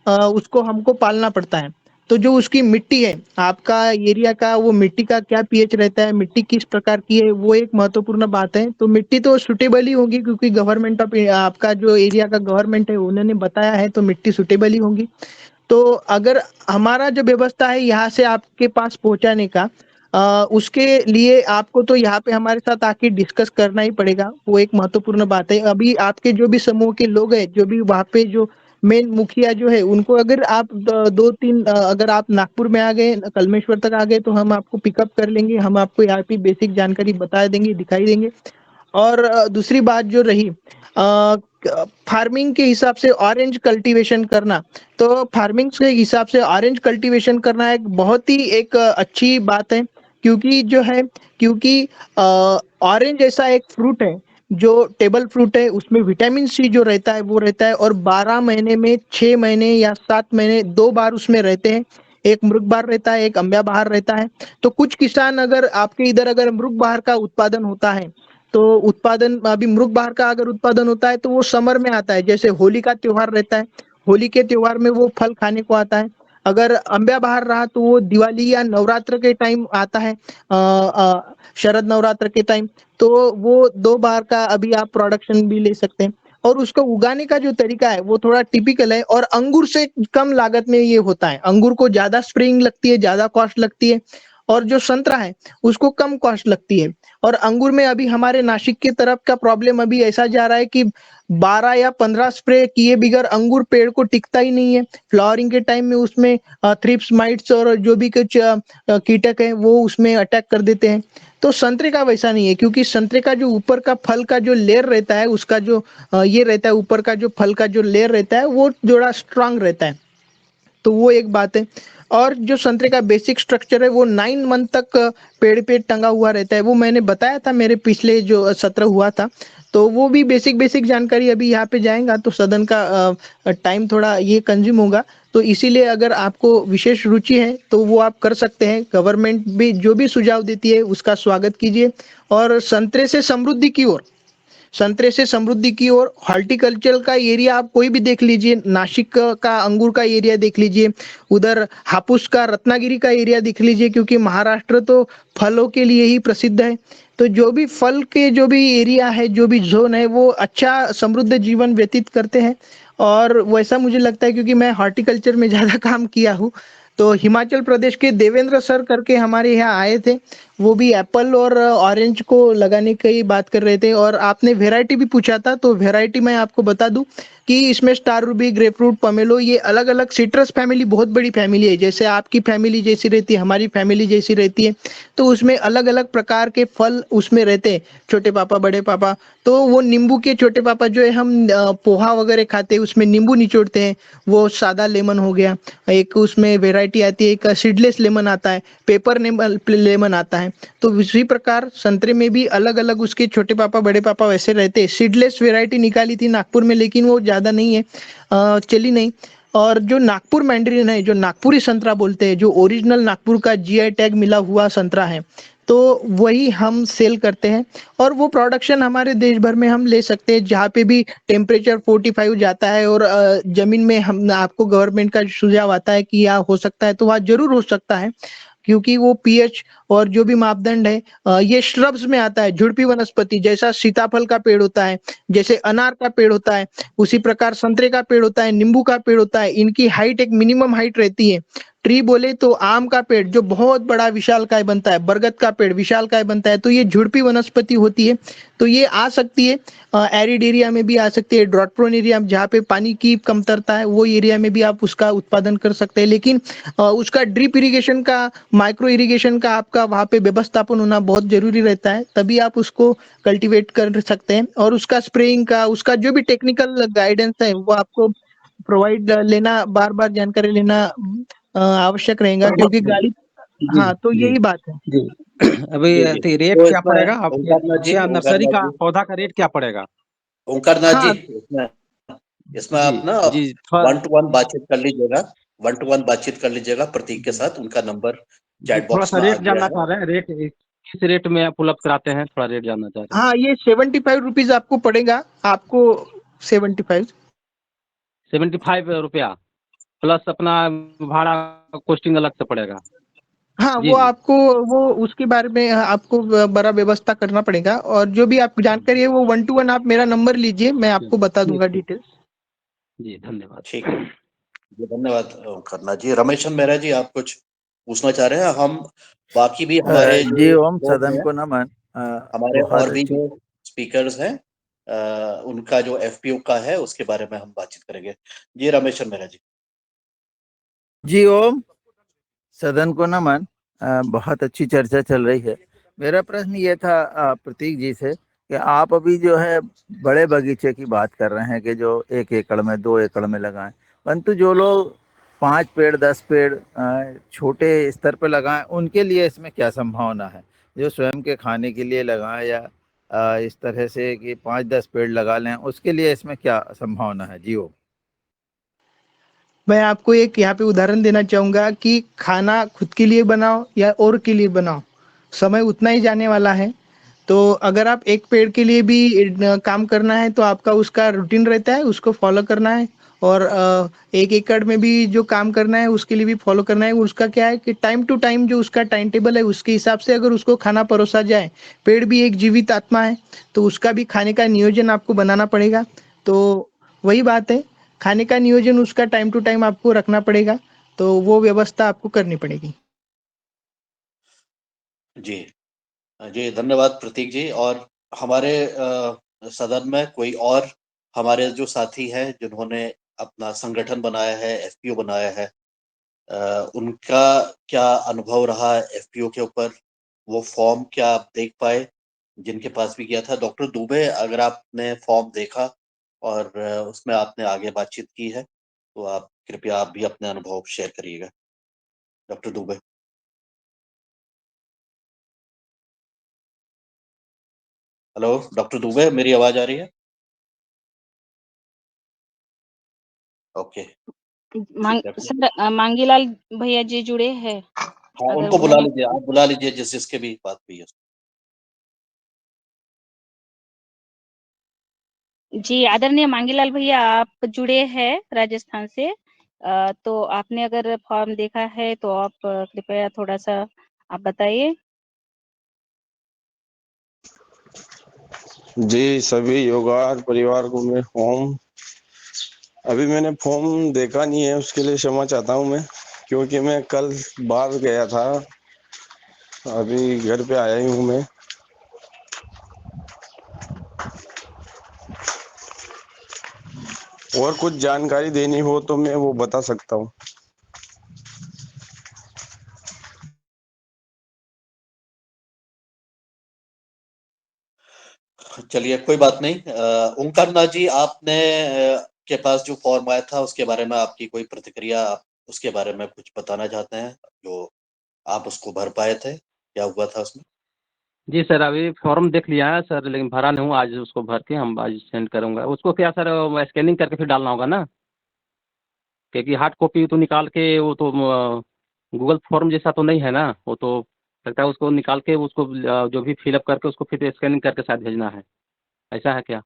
उसको हमको पालना पड़ता है। तो जो उसकी मिट्टी है, आपका एरिया का वो मिट्टी का क्या पीएच रहता है, मिट्टी किस प्रकार की है, वो एक महत्वपूर्ण बात है। तो मिट्टी तो सुटेबल ही होगी क्योंकि गवर्नमेंट ऑफ आपका जो एरिया का गवर्नमेंट है उन्होंने बताया है, तो मिट्टी सुटेबल ही होगी। तो अगर हमारा जो व्यवस्था है यहाँ से आपके पास पहुंचाने का, उसके लिए आपको तो यहाँ पे हमारे साथ आके डिस्कस करना ही पड़ेगा। वो एक महत्वपूर्ण बात है। अभी आपके जो भी समूह के लोग हैं, जो भी वहाँ पे जो मेन मुखिया जो है, उनको अगर आप 2-3 अगर आप नागपुर में आ गए, कलमेश्वर तक आ गए, तो हम आपको पिकअप कर लेंगे। हम आपको यहाँ की बेसिक जानकारी बता देंगे, दिखाई देंगे। और दूसरी बात जो रही फार्मिंग के हिसाब से ऑरेंज कल्टीवेशन करना, तो फार्मिंग के हिसाब से ऑरेंज कल्टीवेशन करना एक बहुत ही एक अच्छी बात है। क्योंकि जो है, क्योंकि ऑरेंज ऐसा एक फ्रूट है जो टेबल फ्रूट है, उसमें विटामिन सी जो रहता है वो रहता है, और 12 महीने में 6 महीने या 7 महीने 2 बार उसमें रहते हैं। एक मृग बहार रहता है, एक अम्बिया बहार रहता है। तो कुछ किसान अगर आपके इधर अगर मृग बहार का उत्पादन होता है, तो उत्पादन अभी मृग बहार का अगर उत्पादन होता है तो वो समर में आता है, जैसे होली का त्योहार रहता है, होली के त्योहार में वो फल खाने को आता है। अगर अम्बिया बहार रहा तो वो दिवाली या नवरात्र के टाइम आता है, शरद नवरात्र के टाइम। तो वो 2 बार का अभी आप प्रोडक्शन भी ले सकते हैं। और उसको उगाने का जो तरीका है वो थोड़ा टिपिकल है, और अंगूर से कम लागत में ये होता है। अंगूर को ज्यादा स्प्रेइंग लगती है, ज्यादा कॉस्ट लगती है, और जो संतरा है उसको कम कॉस्ट लगती है। और अंगूर में अभी हमारे नासिक की तरफ का प्रॉब्लम अभी ऐसा जा रहा है कि 12 या 15 स्प्रे किए बिगर अंगूर पेड़ को टिकता ही नहीं है। फ्लावरिंग के टाइम में उसमें थ्रिप्स, माइट्स और जो भी कुछ कीटक है वो उसमें अटैक कर देते हैं। तो संतरे का वैसा नहीं है, क्योंकि संतरे का जो ऊपर का फल का जो लेयर रहता है, उसका जो ये रहता है, ऊपर का जो फल का जो लेयर रहता है वो थोड़ा स्ट्रांग रहता है। तो वो एक बात है। और जो संतरे का बेसिक स्ट्रक्चर है वो 9 मंथ तक पेड़ पे टंगा हुआ रहता है। वो मैंने बताया था मेरे पिछले जो सत्र हुआ था। तो वो भी बेसिक जानकारी अभी यहाँ पे जाएगा तो सदन का टाइम थोड़ा ये कंज्यूम होगा। तो इसीलिए अगर आपको विशेष रुचि है तो वो आप कर सकते हैं। गवर्नमेंट भी जो भी सुझाव देती है उसका स्वागत कीजिए। और संतरे से समृद्धि की ओर, संतरे से समृद्धि की ओर हॉर्टिकल्चर का एरिया आप कोई भी देख लीजिए, नासिक का अंगूर का एरिया देख लीजिए, उधर हापुस का रत्नागिरी का एरिया देख लीजिए, क्योंकि महाराष्ट्र तो फलों के लिए ही प्रसिद्ध है। तो जो भी फल के जो भी एरिया है, जो भी जोन है, वो अच्छा समृद्ध जीवन व्यतीत करते हैं। और वैसा मुझे लगता है क्योंकि मैं हॉर्टिकल्चर में ज्यादा काम किया हूँ। तो हिमाचल प्रदेश के देवेंद्र सर करके हमारे यहाँ आए थे, वो भी एप्पल और ऑरेंज को लगाने की बात कर रहे थे। और आपने वैरायटी भी पूछा था, तो वैरायटी मैं आपको बता दूं कि इसमें स्टार रूबी, ग्रेपफ्रूट, पमेलो, ये अलग अलग सिट्रस फैमिली बहुत बड़ी फैमिली है। जैसे आपकी फैमिली जैसी रहती है, हमारी फैमिली जैसी रहती है, तो उसमें अलग अलग प्रकार के फल उसमें रहते हैं, छोटे पापा, बड़े पापा। तो वो नींबू के छोटे पापा जो है, हम पोहा वगैरह खाते हैं उसमें नींबू निचोड़ते हैं, वो सादा लेमन हो गया। एक उसमें वेराइटी आती है, एक सीडलेस लेमन आता है, पेपर लेमन आता है। तो उसी प्रकार संतरे में भी अलग अलग उसके छोटे पापा, बड़े पापा वैसे रहते हैं। सीडलेस वेराइटी निकाली थी नागपुर में, लेकिन वो ज्यादा नहीं है, चली नहीं। और जो नागपुर मैंड्रिन है, जो नागपुरी संतरा बोलते हैं, जो ओरिजिनल नागपुर का जीआई टैग मिला हुआ संतरा है, तो वही हम सेल करते हैं। और वो प्रोडक्शन हमारे देश भर में हम ले सकते हैं, जहाँ पे भी टेम्परेचर 45 जाता है और जमीन में हम आपको गवर्नमेंट का सुझाव आता है कि यहाँ हो सकता है, तो वहाँ जरूर हो सकता है। क्योंकि वो पीएच और जो भी मापदंड है, ये श्रब्स में आता है, झुड़पी वनस्पति। जैसा सीताफल का पेड़ होता है, जैसे अनार का पेड़ होता है, उसी प्रकार संतरे का पेड़ होता है, नींबू का पेड़ होता है। इनकी हाइट एक मिनिमम हाइट रहती है। ट्री बोले तो आम का पेड़ जो बहुत बड़ा विशालकाय बनता है, बरगद का पेड़ विशालकाय बनता है, तो ये झुड़पी वनस्पति होती है, तो ये आ सकती है। एरिड एरिया में भी आ सकती है, ड्रॉट प्रोन एरिया जहाँ पे पानी की कमतरता है वो एरिया में भी आप उसका उत्पादन कर सकते हैं। लेकिन उसका ड्रिप इरिगेशन का, माइक्रो इरिगेशन का आपका वहाँ पे व्यवस्थापन होना बहुत जरूरी रहता है, तभी आप उसको कल्टीवेट कर सकते हैं। और उसका स्प्रेइंग का, उसका जो भी टेक्निकल गाइडेंस है वो आपको प्रोवाइड लेना, बार बार जानकारी लेना आवश्यक रहेगा, क्योंकि गाड़ी, जी हाँ तो जी यही बात है। जी अभी जी जी। तो रेट तो क्या इसमें पड़ेगा आप ओंकारनाथ जी जी, नर्सरी ओंकारनाथ का जी, पौधा का रेट क्या पड़ेगा? ओंकारनाथ जी, हाँ इसमें इसमें जी आप ना जी थोड़ा 1-to-1 बातचीत कर लीजिएगा, 1-to-1 बातचीत कर लीजिएगा प्रतीक के साथ। उनका नंबर जी चैट थोड़ा बॉक्स सा में आ रेट गया जानना है। चाह रहे हैं, रेट किस रेट में आप उपलब्ध कराते हैं, थोड़ा रेट जानना चाह रहे हैं। हाँ, ये 75 रुपीज आपको पड़ेगा, आपको 75। 75 रुपया प्लस अपना भाड़ा कॉस्टिंग अलग से पड़ेगा। हाँ, जी वो जी आपको, वो उसके बारे में आपको बड़ा व्यवस्था करना पड़ेगा, और जो भी आपको जानकारी है वो 1-to-1 आप मेरा नंबर लीजिए, मैं आपको बता दूंगा ठीक डिटेल्स। जी धन्यवाद। ठीक है जी, धन्यवाद ओंकारनाथ जी। रमेशन मेहरा जी, आप कुछ पूछना चाह रहे हैं? हम बाकी भी हमारे जी जो ओम, लोग सदन हैं, को नमन। हमारे बहुत और भी अच्छी। जो स्पीकर्स हैं, उनका जो एफपीओ का है उसके बारे में हम बातचीत करेंगे। जी रमेशन मेहरा जी। जी ओम, सदन को नमन। बहुत अच्छी चर्चा चल रही है। मेरा प्रश्न ये था प्रतीक जी से कि आप अभी जो है बड़े बगीचे की बात कर रहे हैं कि जो 1 एकड़ में, 2 एकड़ में लगाएं, परंतु जो लोग 5 पेड़, 10 पेड़ छोटे स्तर पर लगाएं, उनके लिए इसमें क्या संभावना है? जो स्वयं के खाने के लिए लगाएं या इस तरह से कि 5-10 पेड़ लगा लें, उसके लिए इसमें क्या संभावना है? जी ओम। मैं आपको एक यहाँ पे उदाहरण देना चाहूंगा कि खाना खुद के लिए बनाओ या और के लिए बनाओ, समय उतना ही जाने वाला है। तो अगर आप एक पेड़ के लिए भी काम करना है तो आपका उसका रूटीन रहता है, उसको फॉलो करना है। और 1 एकड़ में भी जो काम करना है उसके लिए भी फॉलो करना है। उसका क्या है कि टाइम टू टाइम जो उसका टाइम टेबल है उसके हिसाब से अगर उसको खाना परोसा जाए, पेड़ भी एक जीवित आत्मा है, तो उसका भी खाने का नियोजन आपको बनाना पड़ेगा। तो वही बात है, खाने का नियोजन उसका टाइम टू टाइम आपको रखना पड़ेगा, तो वो व्यवस्था आपको करनी पड़ेगी। जी जी, धन्यवाद प्रतीक जी। और हमारे सदन में कोई और हमारे जो साथी हैं जिन्होंने अपना संगठन बनाया है, एफपीओ बनाया है, उनका क्या अनुभव रहा एफपीओ के ऊपर? वो फॉर्म क्या आप देख पाए जिनके पास भी गया था? डॉक्टर दुबे, अगर आपने फॉर्म देखा और उसमें आपने आगे बातचीत की है तो आप कृपया आप भी अपने अनुभव शेयर करिएगा। Doctor Dubey. Hello doctor Dubey, मेरी आवाज आ रही है? ओके, ठीक है। सर मांगीलाल भैया जी जुड़े हैं, हाँ, अगर उनको वो बुला हैं लीजिए, आप बुला लीजिए जिसके भी बात हुई है। जी। आदरणीय मांगीलाल भैया, आप जुड़े हैं राजस्थान से, तो आपने अगर फॉर्म देखा है तो आप कृपया थोड़ा सा आप बताइए। जी, सभी योगार परिवार को मैं फॉर्म, अभी मैंने फॉर्म देखा नहीं है, उसके लिए क्षमा चाहता हूँ मैं, क्योंकि मैं कल बाहर गया था, अभी घर पे आया ही हूँ मैं। और कुछ जानकारी देनी हो तो मैं वो बता सकता हूँ। चलिए, कोई बात नहीं। ओंकारनाथ जी, आपने के पास जो फॉर्म आया था उसके बारे में आपकी कोई प्रतिक्रिया, आप उसके बारे में कुछ बताना चाहते हैं? जो आप उसको भर पाए थे, क्या हुआ था उसमें? जी सर, अभी फॉर्म देख लिया है सर, लेकिन भरा नहीं हूँ। आज उसको भर के हम आज सेंड करूँगा उसको। क्या सर स्कैनिंग करके फिर डालना होगा ना, क्योंकि हार्ड कॉपी तो निकाल के वो तो गूगल फॉर्म जैसा तो नहीं है ना, वो तो लगता है उसको निकाल के उसको जो भी फिलअप करके उसको फिर स्कैनिंग करके शायद भेजना है, ऐसा है क्या?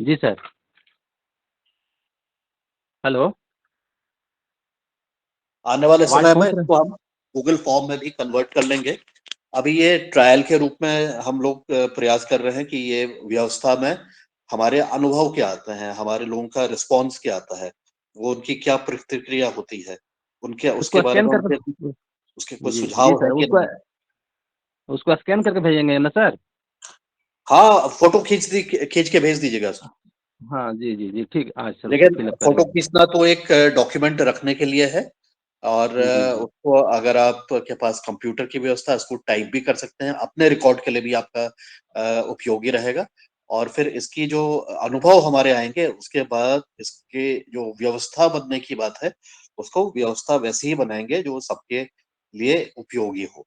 जी सर। हेलो, आने वाले आवाज़ समय में पहुँच रहा इसको हम गूगल फॉर्म में भी कन्वर्ट कर लेंगे। अभी ये ट्रायल के रूप में हम लोग प्रयास कर रहे हैं कि ये व्यवस्था में हमारे अनुभव क्या आते हैं, हमारे लोगों का रिस्पॉन्स क्या आता है। वो उनकी क्या प्रतिक्रिया होती है, उनके उसके उसको बारे स्कैन में करके उसके कोई जी जी सुझाव है सर, कि नहीं? उसको स्कैन करके भेजेंगे ना सर? हाँ, फोटो खींच के भेज दीजिएगा सर। हाँ जी जी जी, ठीक, आज सर उसको लेकिन फिलअप फोटो करेंगे। खींचना तो एक डॉक्यूमेंट रखने के लिए है, और जी जी उसको अगर आपके पास कंप्यूटर की व्यवस्था है, उसको टाइप भी कर सकते हैं, अपने रिकॉर्ड के लिए भी आपका उपयोगी रहेगा। और फिर इसकी जो अनुभव हमारे आएंगे, उसके बाद इसके जो व्यवस्था बनने की बात है, उसको व्यवस्था वैसी ही बनाएंगे जो सबके लिए उपयोगी हो।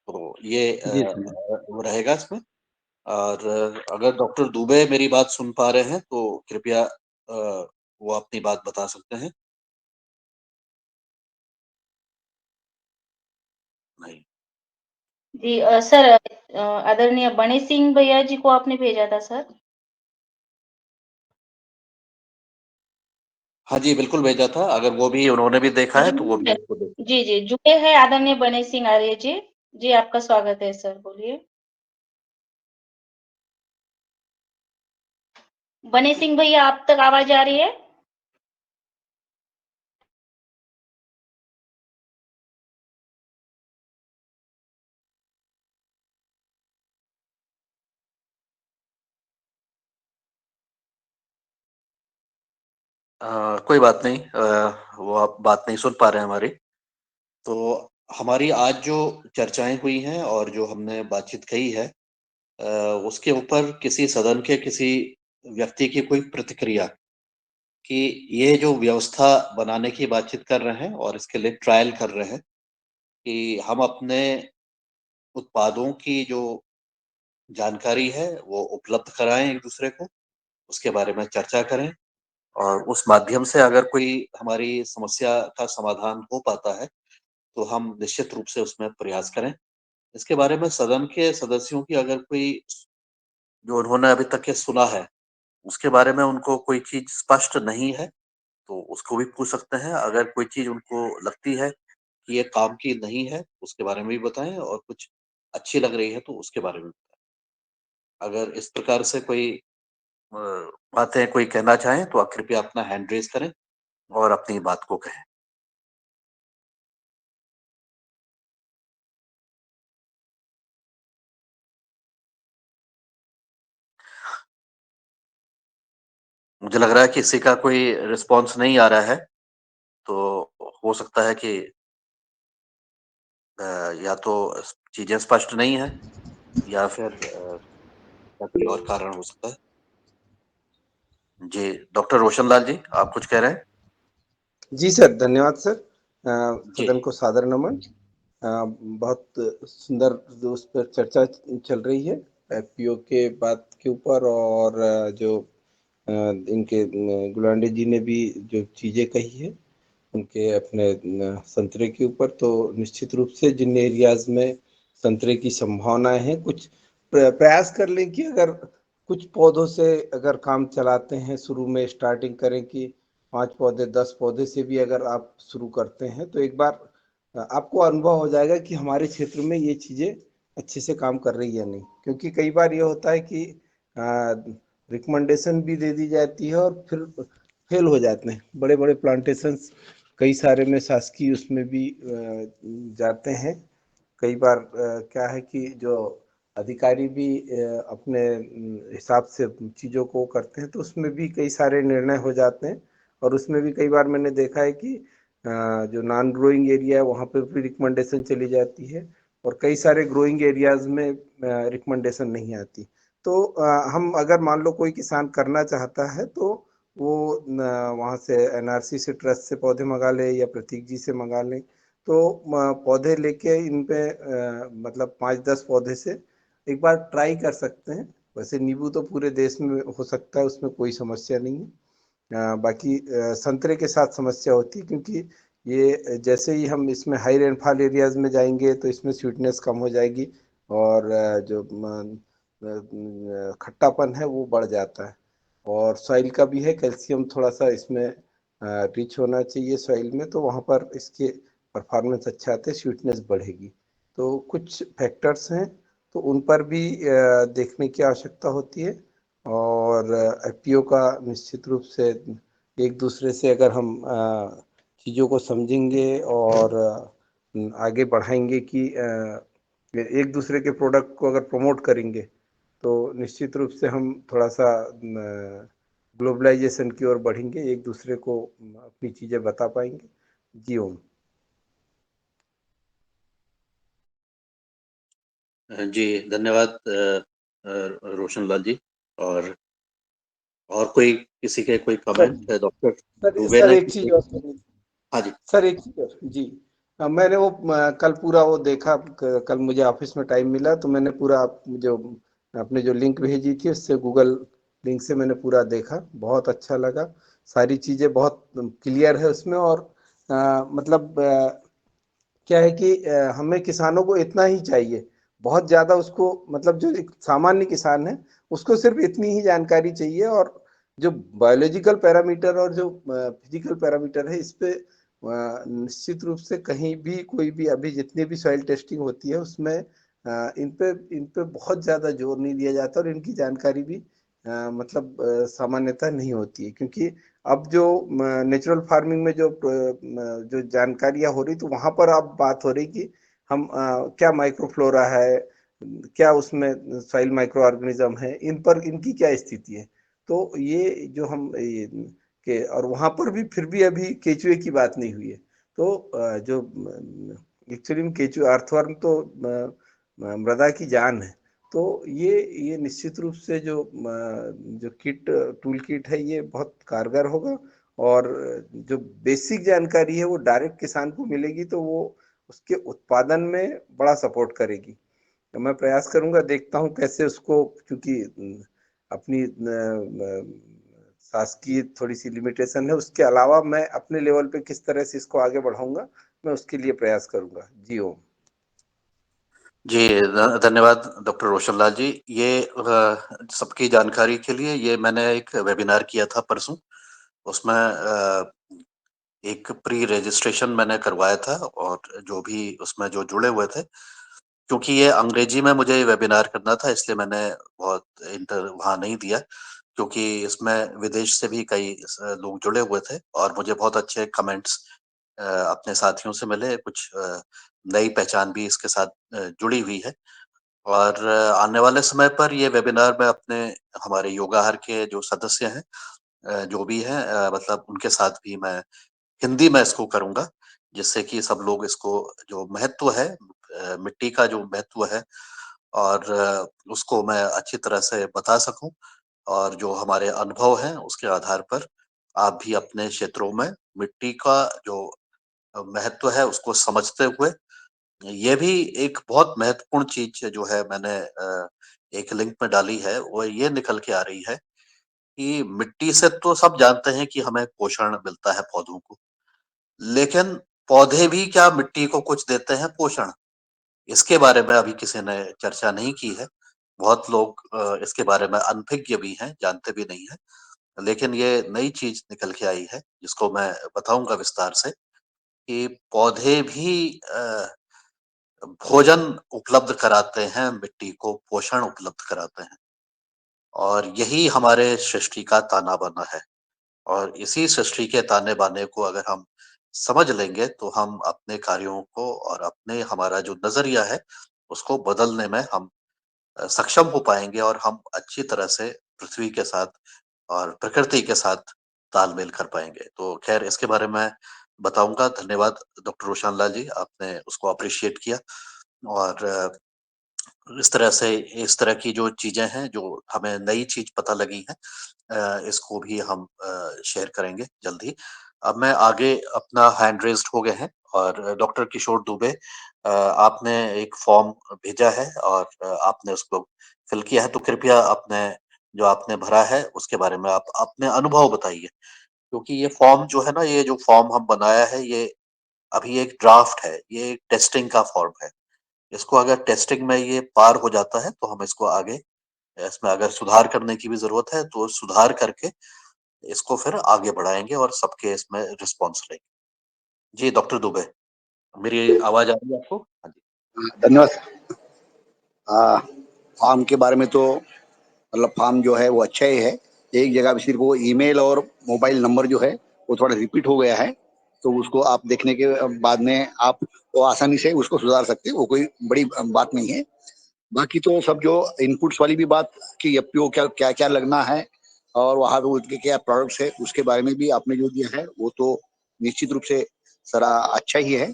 तो ये जी सर। वो रहेगा इसमें। और अगर डॉक्टर दुबे मेरी बात सुन पा रहे हैं तो कृपया वो अपनी बात बता सकते हैं। नहीं। जी सर, आदरणीय बने सिंह भैया जी को आपने भेजा था सर? हाँ जी, बिल्कुल भेजा था। अगर वो भी उन्होंने भी देखा है तो वो भी उसको देख। जी जी, जुड़े हैं आदरणीय बने सिंह आर्य जी। जी, आपका स्वागत है सर, बोलिए। बने सिंह भैया, आप तक आवाज आ रही है? कोई बात नहीं, वो आप बात नहीं सुन पा रहे हैं हमारी। तो हमारी आज जो चर्चाएं हुई हैं और जो हमने बातचीत कही है, अ, उसके ऊपर किसी सदन के किसी व्यक्ति की कोई प्रतिक्रिया, कि ये जो व्यवस्था बनाने की बातचीत कर रहे हैं और इसके लिए ट्रायल कर रहे हैं, कि हम अपने उत्पादों की जो जानकारी है वो उपलब्ध कराएं एक दूसरे को, उसके बारे में चर्चा करें, और उस माध्यम से अगर कोई हमारी समस्या का समाधान हो पाता है तो हम निश्चित रूप से उसमें प्रयास करें। इसके बारे में सदन के सदस्यों की अगर कोई, जो उन्होंने अभी तक के सुना है, उसके बारे में उनको कोई चीज स्पष्ट नहीं है तो उसको भी पूछ सकते हैं। अगर कोई चीज उनको लगती है कि ये काम की नहीं है, उसके बारे में भी बताएं, और कुछ अच्छी लग रही है तो उसके बारे में बताएं। अगर इस प्रकार से कोई अ, बातें कोई कहना चाहें तो आप कृपया अपना हैंड रेज करें और अपनी बात को कहें। मुझे लग रहा है कि किसी का कोई रिस्पॉन्स नहीं आ रहा है, तो हो सकता है कि या तो चीजें स्पष्ट नहीं है, या फिर या कोई और कारण हो सकता है। जी, डॉक्टर रोशन लाल जी, आप कुछ कह रहे हैं? जी सर, धन्यवाद सर। जी। सदन को सादर नमन। बहुत सुंदर जो उस पर चर्चा चल रही है एफपीओ के बात के ऊपर, और जो इनके गुलांडे जी ने भी जो चीज़ें कही है उनके अपने संतरे के ऊपर, तो निश्चित रूप से जिन एरियाज में संतरे की संभावनाएं हैं, कुछ प्रयास कर लें कि अगर कुछ पौधों से अगर काम चलाते हैं, शुरू में स्टार्टिंग करें कि 5 पौधे 10 पौधे से भी अगर आप शुरू करते हैं तो एक बार आपको अनुभव हो जाएगा कि हमारे क्षेत्र में ये चीज़ें अच्छे से काम कर रही है नहीं। क्योंकि कई बार ये होता है कि रिकमेंडेशन भी दे दी जाती है और फिर फेल हो जाते हैं। बड़े बड़े प्लांटेशंस कई सारे में शासकीय उसमें भी जाते हैं। कई बार क्या है कि जो अधिकारी भी अपने हिसाब से चीज़ों को करते हैं तो उसमें भी कई सारे निर्णय हो जाते हैं। और उसमें भी कई बार मैंने देखा है कि जो नॉन ग्रोइंग एरिया है वहाँ पे भी रिकमेंडेशन चली जाती है, और कई सारे ग्रोइंग एरियाज में रिकमेंडेशन नहीं आती। तो हम अगर मान लो कोई किसान करना चाहता है तो वो वहाँ से एनआरसी से ट्रस्ट से पौधे मंगा ले या प्रतीक जी से मंगा लें। तो पौधे लेके इन पे मतलब 5-10 पौधे से एक बार ट्राई कर सकते हैं। वैसे नींबू तो पूरे देश में हो सकता है, उसमें कोई समस्या नहीं है। बाकी संतरे के साथ समस्या होती है, क्योंकि ये जैसे ही हम इसमें हाई रेनफॉल एरियाज में जाएंगे तो इसमें स्वीटनेस कम हो जाएगी, और जो खट्टापन है वो बढ़ जाता है। और सॉइल का भी है, कैल्शियम थोड़ा सा इसमें रिच होना चाहिए सॉइल में, तो वहाँ पर इसके परफॉर्मेंस अच्छा आते हैं, स्वीटनेस बढ़ेगी। तो कुछ फैक्टर्स हैं तो उन पर भी देखने की आवश्यकता होती है। और एफपीओ का निश्चित रूप से एक दूसरे से अगर हम चीज़ों को समझेंगे और आगे बढ़ाएंगे कि एक दूसरे के प्रोडक्ट को अगर प्रमोट करेंगे तो निश्चित रूप से हम थोड़ा सा ग्लोबलाइजेशन की ओर बढ़ेंगे, एक दूसरे को अपनी चीज़ें बता पाएंगे। जी ओम। जी धन्यवाद रोशन लाल जी। और कोई किसी के कोई sir comment doctor Dubey sir ने एक चीज़ और कुछ? करनी थी। हाँ जी। सर एक चीज़ और जी, मैंने वो कल पूरा वो देखा, कल मुझे ऑफिस में टाइम मिला तो मैंने पूरा जो आपने जो लिंक भेजी थी उससे गूगल लिंक से मैंने पूरा देखा, बहुत अच्छा लगा। सारी चीज़ें बहुत क्लियर है उसमें और मतलब क्या है कि हमें किसानों को इतना ही चाहिए, बहुत ज़्यादा उसको मतलब जो एक सामान्य किसान है उसको सिर्फ इतनी ही जानकारी चाहिए और जो बायोलॉजिकल पैरामीटर और जो फिजिकल पैरामीटर है इस पे निश्चित रूप से कहीं भी कोई भी अभी जितनी भी सॉइल टेस्टिंग होती है उसमें इन पे बहुत ज़्यादा जोर नहीं दिया जाता और इनकी जानकारी भी मतलब सामान्यतः नहीं होती है, क्योंकि अब जो नेचुरल फार्मिंग में जो जानकारियां हो रही तो वहां पर अब बात हो रही कि हम क्या माइक्रोफ्लोरा है, क्या उसमें सॉइल माइक्रो ऑर्गेनिज्म है, इन पर इनकी क्या स्थिति है। तो ये जो हम ये, के और वहां पर भी फिर भी अभी केचुए की बात नहीं हुई है। तो जो एक्चुअली में केचुए अर्थवर्म तो मृदा की जान है। तो ये निश्चित रूप से जो टूल किट है ये बहुत कारगर होगा और जो बेसिक जानकारी है वो डायरेक्ट किसान को मिलेगी तो वो उसके उत्पादन में बड़ा सपोर्ट करेगी। तो मैं प्रयास करूंगा, देखता हूं कैसे उसको, क्योंकि अपनी सांस की थोड़ी सी लिमिटेशन है, उसके अलावा मैं अपने लेवल पे किस तरह से इसको आगे बढ़ाऊंगा मैं उसके लिए प्रयास करूंगा। जी ओम। जी धन्यवाद डॉक्टर रोशन लाल जी। ये सबकी जानकारी के लिए ये मैंने एक वेबिनार किया था परसों, उसमें एक प्री रजिस्ट्रेशन मैंने करवाया था और जो भी उसमें जो जुड़े हुए थे, क्योंकि ये अंग्रेजी में मुझे वेबिनार करना था इसलिए मैंने बहुत इंटर वहाँ नहीं दिया, क्योंकि इसमें विदेश से भी कई लोग जुड़े हुए थे और मुझे बहुत अच्छे कमेंट्स अपने साथियों से मिले, कुछ नई पहचान भी इसके साथ जुड़ी हुई है। और आने वाले समय पर ये वेबिनार मैं अपने हमारे योगाहार के जो सदस्य हैं जो भी हैं मतलब उनके साथ भी मैं हिंदी में इसको करूँगा, जिससे कि सब लोग इसको जो महत्व है मिट्टी का जो महत्व है और उसको मैं अच्छी तरह से बता सकूं और जो हमारे अनुभव हैं उसके आधार पर आप भी अपने क्षेत्रों में मिट्टी का जो महत्व है उसको समझते हुए, ये भी एक बहुत महत्वपूर्ण चीज जो है मैंने एक लिंक में डाली है, वो ये निकल के आ रही है कि मिट्टी से तो सब जानते हैं कि हमें पोषण मिलता है पौधों को, लेकिन पौधे भी क्या मिट्टी को कुछ देते हैं पोषण? इसके बारे में अभी किसी ने चर्चा नहीं की है। बहुत लोग इसके बारे में अनभिज्ञ भी हैं, जानते भी नहीं हैं। लेकिन ये नई चीज निकल के आई है, जिसको मैं बताऊंगा विस्तार से कि पौधे भी भोजन उपलब्ध कराते हैं, मिट्टी को पोषण उपलब्ध कराते हैं और यही हमारे सृष्टि का ताना-बाना है। और इसी सृष्टि के ताने-बाने को अगर हम समझ लेंगे, तो हम अपने कार्यों को और अपने हमारा जो नज़रिया है, उसको बदलने में हम सक्षम हो पाएँगे और हम अच्छी तरह से पृथ्वी के साथ और प्रकृति के साथ तालमेल कर पाएँगे। तो ख़ैर इसके बारे में बताऊँगा। धन्यवाद डॉक्टर रोशन लाल जी, आपने उसको एप्रिशिएट किया और इस तरह की जो चीज़ें हैं, जो हमें नई चीज़ पता लगी है इसको भी हम शेयर करेंगे जल्द ही। अब मैं आगे अपना हैंड रेज़्ड हो गए हैं और डॉक्टर किशोर दुबे आपने एक फॉर्म भेजा है और आपने उसको फिल किया है, तो कृपया आपने जो आपने भरा है उसके बारे में आप अपने अनुभव बताइए। क्योंकि ये फॉर्म जो है ना, ये जो फॉर्म हम बनाया है ये अभी एक ड्राफ्ट है, ये एक टेस्टिंग का फॉर्म है। इसको अगर टेस्टिंग में ये पार हो जाता है तो हम इसको आगे इसमें अगर सुधार करने की भी ज़रूरत है तो सुधार करके इसको फिर आगे बढ़ाएँगे और सबके इसमें रिस्पॉन्स लेंगे। जी, डॉक्टर दुबे, मेरी आवाज़ आ रही है आपको? हाँ जी। धन्यवाद। फार्म के बारे में तो मतलब फार्म जो है वो अच्छा ही है, एक जगह पे सिर्फ वो ईमेल और मोबाइल नंबर जो है वो थोड़ा रिपीट हो गया है, तो उसको आप देखने के बाद में आप वो आसानी से उसको सुधार सकते हैं, वो कोई बड़ी बात नहीं है। बाकी तो सब जो इनपुट्स वाली भी बात कि एफपीओ क्या क्या क्या लगना है और वहाँ पे उसके क्या प्रोडक्ट्स है उसके बारे में भी आपने जो दिया है वो तो निश्चित रूप से सारा अच्छा ही है।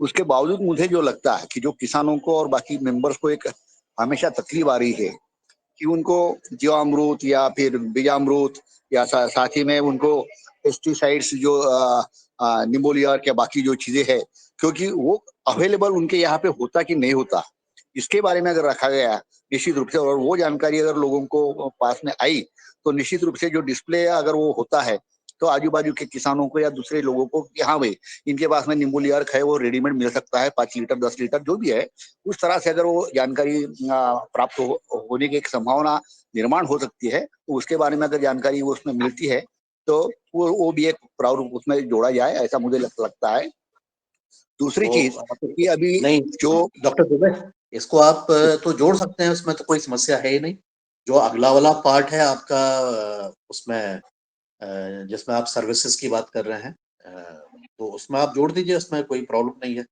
उसके बावजूद मुझे जो लगता है कि जो किसानों को और बाकी मेंबर्स को एक हमेशा तकलीफ आ रही है कि उनको जीवामृत या फिर बीजामृत या साथ ही में उनको पेस्टिसाइड्स जो निमोनिया या बाकी जो चीजें हैं, क्योंकि वो अवेलेबल उनके यहाँ पे होता कि नहीं होता, इसके बारे में अगर रखा गया निश्चित रूप से और वो जानकारी अगर लोगों को पास में आई तो निश्चित रूप से जो डिस्प्ले अगर वो होता है तो आजू बाजू के किसानों को या दूसरे लोगों को कि हाँ भाई इनके पास में नींबू है वो रेडीमेड मिल सकता है 5 लीटर 10 लीटर जो भी है, उस तरह से अगर वो जानकारी प्राप्त होने की एक संभावना निर्माण हो सकती है, तो उसके बारे में अगर जानकारी वो उसमें मिलती है तो वो भी एक प्रारूप उसमें जोड़ा जाए, ऐसा मुझे लगता है। दूसरी तो चीज कि अभी नहीं जो डॉक्टर दुबे, इसको आप तो जोड़ सकते हैं, उसमें तो कोई समस्या है ही नहीं। जो अगला वाला पार्ट है आपका उसमें जिसमें आप सर्विसेज की बात कर रहे हैं, तो उसमें आप जोड़ दीजिए, उसमें कोई प्रॉब्लम नहीं है।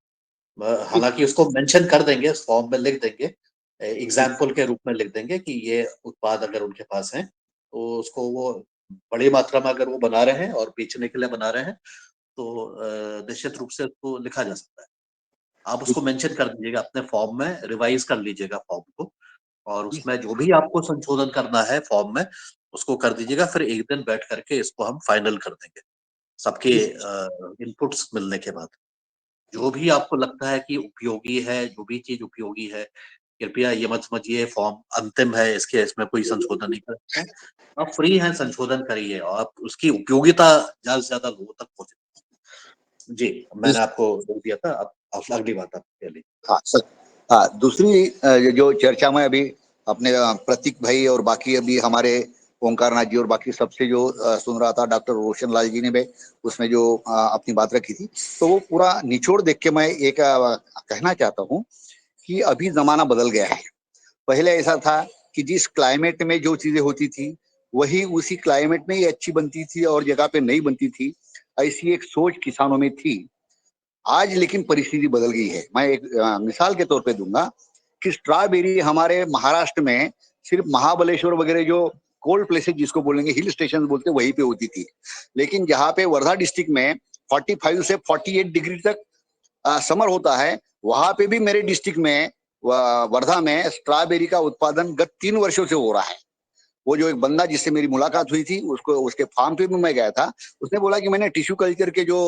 हालांकि उसको मेंशन कर देंगे, फॉर्म में लिख देंगे, एग्जाम्पल के रूप में लिख देंगे कि ये उत्पाद अगर उनके पास है तो उसको वो बड़ी मात्रा में अगर वो बना रहे हैं और बेचने के लिए बना रहे हैं तो निश्चित रूप से उसको लिखा जा सकता है। आप उसको मेंशन कर दीजिएगा अपने फॉर्म में, रिवाइज कर लीजिएगा फॉर्म को, और उसमें जो भी आपको संशोधन करना है फॉर्म में उसको कर दीजिएगा। फिर एक दिन बैठ करके इसको हम फाइनल कर देंगे सबके इनपुट्स मिलने के बाद। जो भी आपको लगता है कि उपयोगी है, जो भी चीज उपयोगी है, कृपया ये मत समझिए फॉर्म अंतिम है, इसमें कोई संशोधन नहीं कर सकते हैं। आप फ्री हैं, संशोधन करिए और आप उसकी उपयोगिता ज्यादा से ज्यादा लोगों तक पहुंचे। जी, मैंने आपको बोल दिया था, अब अगली बात आपके लिए। हाँ सर, हाँ दूसरी जो चर्चा में अभी अपने प्रतीक भाई और बाकी अभी हमारे ओंकार नाथ जी और बाकी सबसे जो सुन रहा था, डॉक्टर रोशन लाल जी ने भी उसमें जो अपनी बात रखी थी, तो वो पूरा निचोड़ देख के मैं एक कहना चाहता हूँ कि अभी जमाना बदल गया है। पहले ऐसा था कि जिस क्लाइमेट में जो चीजें होती थी वही उसी क्लाइमेट में ही अच्छी बनती थी और जगह पे नहीं बनती थी, ऐसी एक सोच किसानों में थी। आज लेकिन परिस्थिति बदल गई है। मैं एक मिसाल के तौर पे दूंगा कि स्ट्रॉबेरी हमारे महाराष्ट्र में सिर्फ महाबलेश्वर वगैरह जो कोल्ड प्लेसेस जिसको बोलेंगे हिल स्टेशन बोलते वहीं पे होती थी, लेकिन जहाँ पे वर्धा डिस्ट्रिक्ट में 45 से 48 डिग्री तक समर होता है, वहां पे भी मेरे डिस्ट्रिक्ट में वर्धा में स्ट्रॉबेरी का उत्पादन गत 3 वर्षों से हो रहा है। वो जो एक बंदा जिससे मेरी मुलाकात हुई थी उसको उसके फार्म पे भी मैं गया था, उसने बोला कि मैंने टिश्यू कल्चर के जो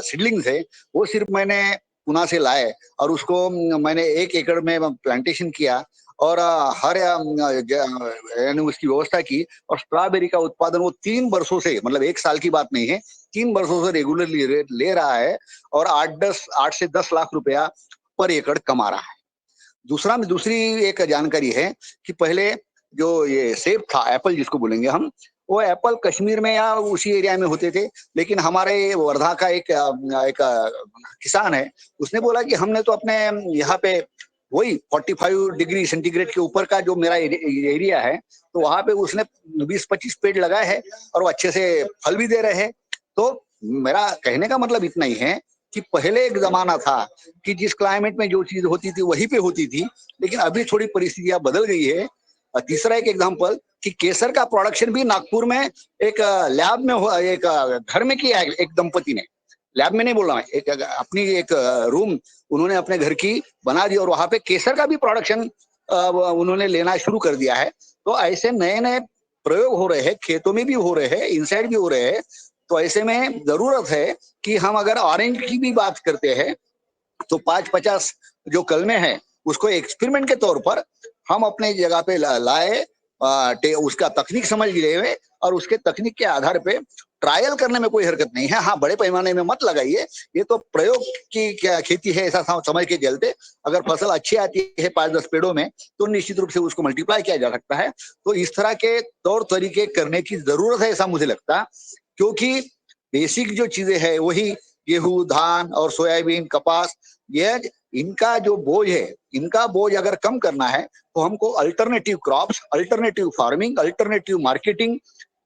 सीडलिंग्स है वो सिर्फ मैंने पुणे से लाए और उसको मैंने 1 एकड़ में प्लांटेशन किया और हर यानी उसकी व्यवस्था की और स्ट्रॉबेरी का उत्पादन वो 3 वर्षों से, मतलब 1 साल की बात नहीं है, 3 वर्षों से रेगुलरली ले रहा है और 8 से 10 लाख रुपया पर एकड़ कमा रहा है। दूसरी एक जानकारी है कि पहले जो ये सेब था, एप्पल जिसको बोलेंगे हम, वो एप्पल कश्मीर में या उसी एरिया में होते थे, लेकिन हमारे वर्धा का एक किसान है, उसने बोला कि हमने तो अपने यहाँ पे वही 45 डिग्री सेंटीग्रेड के ऊपर का जो मेरा एरिया है, तो वहां पे उसने 20-25 पेड़ लगाए हैं और वो अच्छे से फल भी दे रहे हैं। तो मेरा कहने का मतलब इतना ही है कि पहले एक जमाना था कि जिस क्लाइमेट में जो चीज होती थी वहीं पे होती थी, लेकिन अभी थोड़ी परिस्थितियां बदल गई है। तीसरा एक एग्जांपल कि केसर का प्रोडक्शन भी नागपुर में एक लैब में एक घर में किया है, एक दंपति ने, लैब में नहीं बोल रहा मैं, एक अपनी एक रूम उन्होंने अपने घर की बना दी और वहां पे केसर का भी प्रोडक्शन उन्होंने लेना शुरू कर दिया है। तो ऐसे नए नए प्रयोग हो रहे हैं, खेतों में भी हो रहे हैं, इनसाइड भी हो रहे हैं। तो ऐसे में जरूरत है कि हम अगर ऑरेंज की भी बात करते हैं तो 5-50 जो कलमे हैं उसको एक्सपेरिमेंट के तौर पर हम अपने जगह पे लाए, उसका तकनीक समझ लिए हुए और उसके तकनीक के आधार पे ट्रायल करने में कोई हरकत नहीं है। हाँ, बड़े पैमाने में मत लगाइए, ये तो प्रयोग की क्या खेती है ऐसा समझ के चलते, अगर फसल अच्छी आती है 5-10 पेड़ों में तो निश्चित रूप से उसको मल्टीप्लाई किया जा सकता है। तो इस तरह के तौर तरीके करने की जरूरत है ऐसा मुझे लगता है, क्योंकि बेसिक जो चीजें है वही गेहूं, धान और सोयाबीन, कपास, ये इनका जो बोझ है, इनका बोझ अगर कम करना है तो हमको alternative crops, alternative farming, alternative marketing,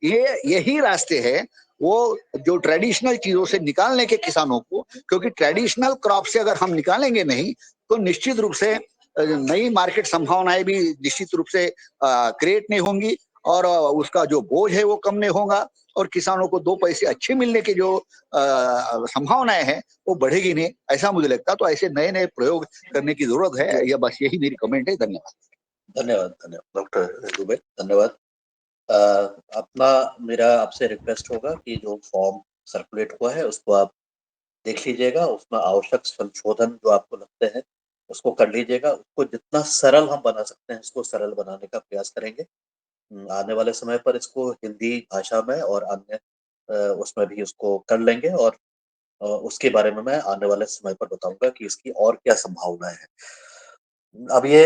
यही रास्ते हैं वो जो ट्रेडिशनल चीजों से निकालने के किसानों को, क्योंकि ट्रेडिशनल क्रॉप से अगर हम निकालेंगे नहीं तो निश्चित रूप से नई मार्केट संभावनाएं भी निश्चित रूप से क्रिएट नहीं होंगी और उसका जो बोझ है वो कम नहीं होगा और किसानों को 2 पैसे अच्छे मिलने की जो संभावनाएं हैं वो बढ़ेगी नहीं, ऐसा मुझे लगता है। तो ऐसे नए नए प्रयोग करने की जरूरत है। यह बस यही मेरी कमेंट है। धन्यवाद। धन्यवाद डॉक्टर दुबे, धन्यवाद। अपना मेरा आपसे रिक्वेस्ट होगा कि जो फॉर्म सर्कुलेट हुआ है उसको आप देख लीजिएगा, उसमें आवश्यक संशोधन जो आपको लगते हैं उसको कर लीजिएगा। उसको जितना सरल हम बना सकते हैं उसको सरल बनाने का प्रयास करेंगे। आने वाले समय पर इसको हिंदी भाषा में और अन्य उसमें भी उसको कर लेंगे और उसके बारे में मैं आने वाले समय पर बताऊंगा कि इसकी और क्या संभावनाएं हैं। अब ये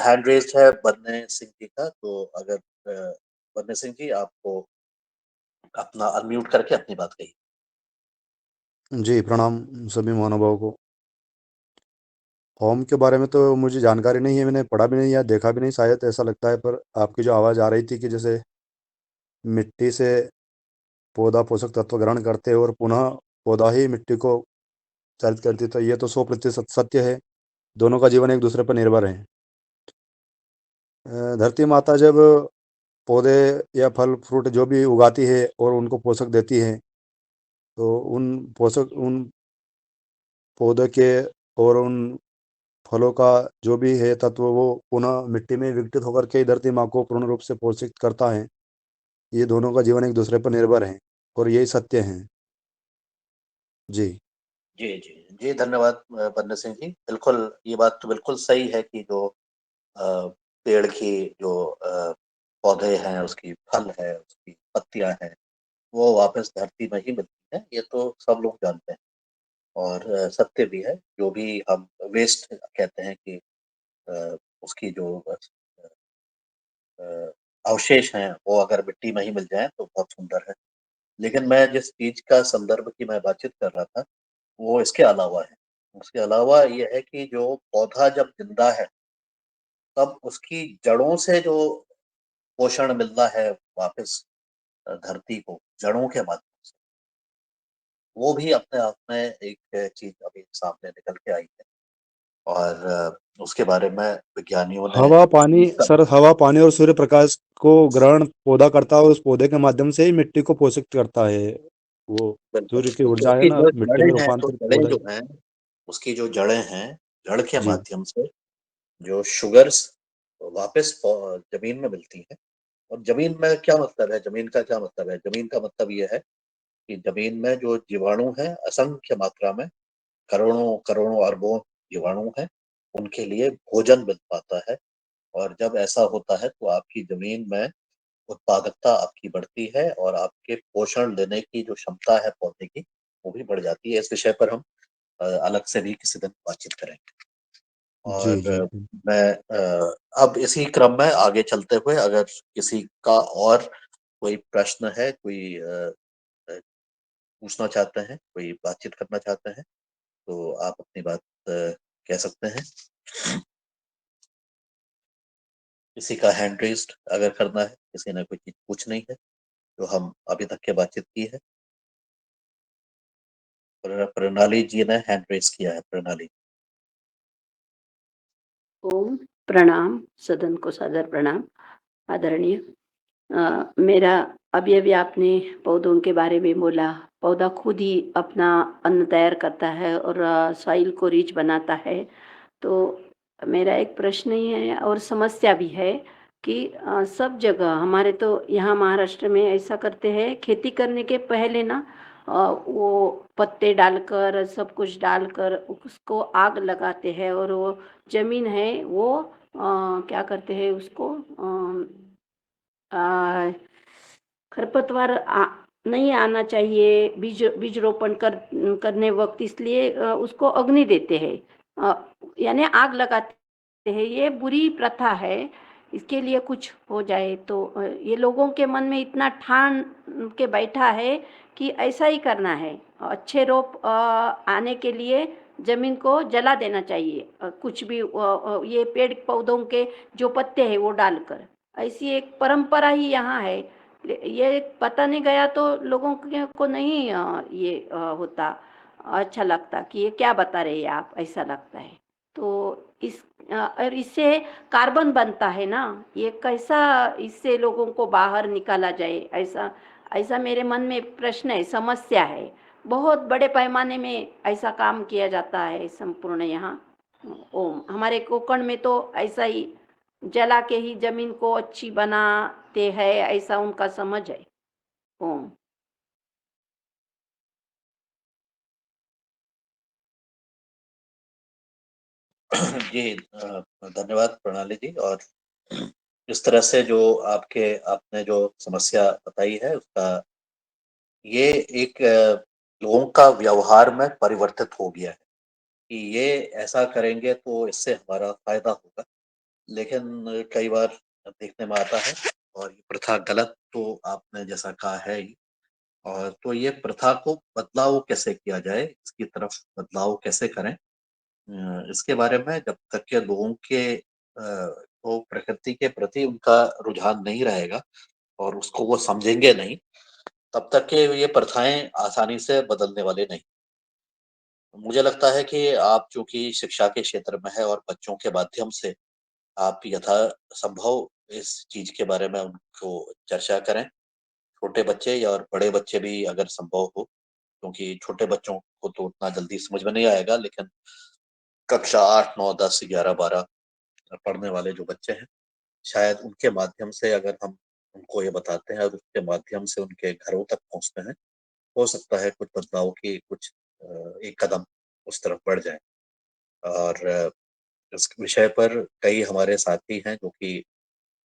हैंड रेज्ड है बन्ने सिंह जी का, तो अगर बन्ने सिंह जी आपको अपना अनम्यूट करके अपनी बात कही। जी, प्रणाम सभी महानुभावों को। फॉर्म के बारे में तो मुझे जानकारी नहीं है, मैंने पढ़ा भी नहीं या देखा भी नहीं, शायद ऐसा लगता है। पर आपकी जो आवाज़ आ रही थी कि जैसे मिट्टी से पौधा पोषक तत्व ग्रहण करते हैं और पुनः पौधा ही मिट्टी को चालित करती है, तो ये तो 100% सत्य है। दोनों का जीवन एक दूसरे पर निर्भर है। धरती माता जब पौधे या फल फ्रूट जो भी उगाती है और उनको पोषक देती है, तो उन पौधे के और उन फलों का जो भी है तत्व वो पुनः मिट्टी में विघटित होकर के धरती माँ को पूर्ण रूप से पोषित करता है। ये दोनों का जीवन एक दूसरे पर निर्भर है और यही सत्य है। जी जी जी जी, धन्यवाद बन्ने सिंह जी। बिल्कुल, ये बात तो बिल्कुल सही है कि जो पेड़ की जो पौधे हैं, उसकी फल है, उसकी पत्तियां हैं, वो वापस धरती में ही मिलती हैं। ये तो सब लोग जानते हैं और सत्य भी है। जो भी हम वेस्ट कहते हैं कि उसकी जो अवशेष हैं वो अगर मिट्टी में ही मिल जाए तो बहुत सुंदर है। लेकिन मैं जिस चीज का संदर्भ की मैं बातचीत कर रहा था वो इसके अलावा है। उसके अलावा ये है कि जो पौधा जब जिंदा है तब उसकी जड़ों से जो पोषण मिलता है वापस धरती को जड़ों के माध्यम से, वो भी अपने आप में एक चीज अभी सामने निकल के आई है और उसके बारे में विज्ञानियों ने हवा पानी और सूर्य प्रकाश को ग्रहण पौधा करता है और उस पौधे के माध्यम से ही मिट्टी को पोषित करता है। वो बिल्कुल सूर्य की बिल्कुल, तो ऊर्जा है उसकी ना, जो मिट्टी में जड़ें हैं, तो रूपांतरित जड़ें पौधा जो है। हैं, उसकी जो जड़ें हैं, जड़ के जी माध्यम से जो शुगर्स वापस जमीन में मिलती है। और जमीन में क्या मतलब है, जमीन का क्या मतलब है? जमीन का मतलब ये है कि जमीन में जो जीवाणु हैं असंख्य मात्रा में, करोड़ों करोड़ों अरबों जीवाणु हैं, उनके लिए भोजन मिल पाता है। और जब ऐसा होता है तो आपकी जमीन में उत्पादकता आपकी बढ़ती है और आपके पोषण लेने की जो क्षमता है पौधे की वो भी बढ़ जाती है। इस विषय पर हम अलग से भी किसी दिन बातचीत करेंगे। जी और जी मैं अब इसी क्रम में आगे चलते हुए अगर किसी का और कोई प्रश्न है, कोई अ, पूछना चाहते हैं, कोई बातचीत करना चाहते हैं तो आप अपनी बात कह सकते हैं। किसी का हैंड रेस्ड अगर करना है, किसी ने कोई चीज पूछनी है जो हम अभी तक के बातचीत की है। प्रणाली जी ने हैंड रेस किया है। प्रणाली। ओम प्रणाम, सदन को सादर प्रणाम। आदरणीय, मेरा अभी आपने पौधों के बारे में बोला। पौधा खुद ही अपना अन्न तैयार करता है और सॉइल को रिच बनाता है। तो मेरा एक प्रश्न ही है और समस्या भी है कि सब जगह हमारे तो यहाँ महाराष्ट्र में ऐसा करते हैं, खेती करने के पहले ना वो पत्ते डालकर सब कुछ डालकर उसको आग लगाते हैं और वो जमीन है वो क्या करते हैं उसको आ, खरपतवार नहीं आना चाहिए बीज रोपण करने वक्त, इसलिए उसको अग्नि देते हैं, यानी आग लगाते हैं। ये बुरी प्रथा है। इसके लिए कुछ हो जाए तो ये लोगों के मन में इतना ठान के बैठा है कि ऐसा ही करना है। अच्छे रोप आने के लिए जमीन को जला देना चाहिए, कुछ भी ये पेड़ पौधों के जो पत्ते हैं वो डालकर। ऐसी एक परंपरा ही यहाँ है। ये पता नहीं गया तो लोगों को नहीं ये होता, अच्छा लगता कि ये क्या बता रहे हैं आप, ऐसा लगता है। तो और इससे कार्बन बनता है ना, ये कैसा इससे लोगों को बाहर निकाला जाए, ऐसा ऐसा मेरे मन में प्रश्न है, समस्या है। बहुत बड़े पैमाने में ऐसा काम किया जाता है संपूर्ण यहाँ। ओम हमारे कोकण में तो ऐसा ही जला के ही जमीन को अच्छी बनाते हैं, ऐसा उनका समझ है। ओम। जी धन्यवाद प्रणाली जी। और इस तरह से जो आपने जो समस्या बताई है उसका ये एक लोगों का व्यवहार में परिवर्तित हो गया है कि ये ऐसा करेंगे तो इससे हमारा फायदा होगा। लेकिन कई बार देखने में आता है और ये प्रथा गलत तो आपने जैसा कहा है ही। और तो ये प्रथा को बदलाव कैसे किया जाए, इसकी तरफ बदलाव कैसे करें, इसके बारे में जब तक के लोगों के तो प्रकृति के प्रति उनका रुझान नहीं रहेगा और उसको वो समझेंगे नहीं, तब तक के ये प्रथाएं आसानी से बदलने वाले नहीं। मुझे लगता है कि आप चूंकि शिक्षा के क्षेत्र में है और बच्चों के माध्यम से आप यथासंभव इस चीज के बारे में उनको चर्चा करें। छोटे बच्चे या और बड़े बच्चे भी अगर संभव हो, क्योंकि छोटे बच्चों को तो उतना जल्दी समझ में नहीं आएगा, लेकिन कक्षा 8, 9, 10, 11, 12 पढ़ने वाले जो बच्चे हैं, शायद उनके माध्यम से अगर हम उनको ये बताते हैं और उसके माध्यम से उनके घरों तक पहुंचते हैं, हो सकता है कुछ बदलाव की कुछ एक कदम उस तरफ बढ़ जाए। और इस विषय पर कई हमारे साथी हैं जो कि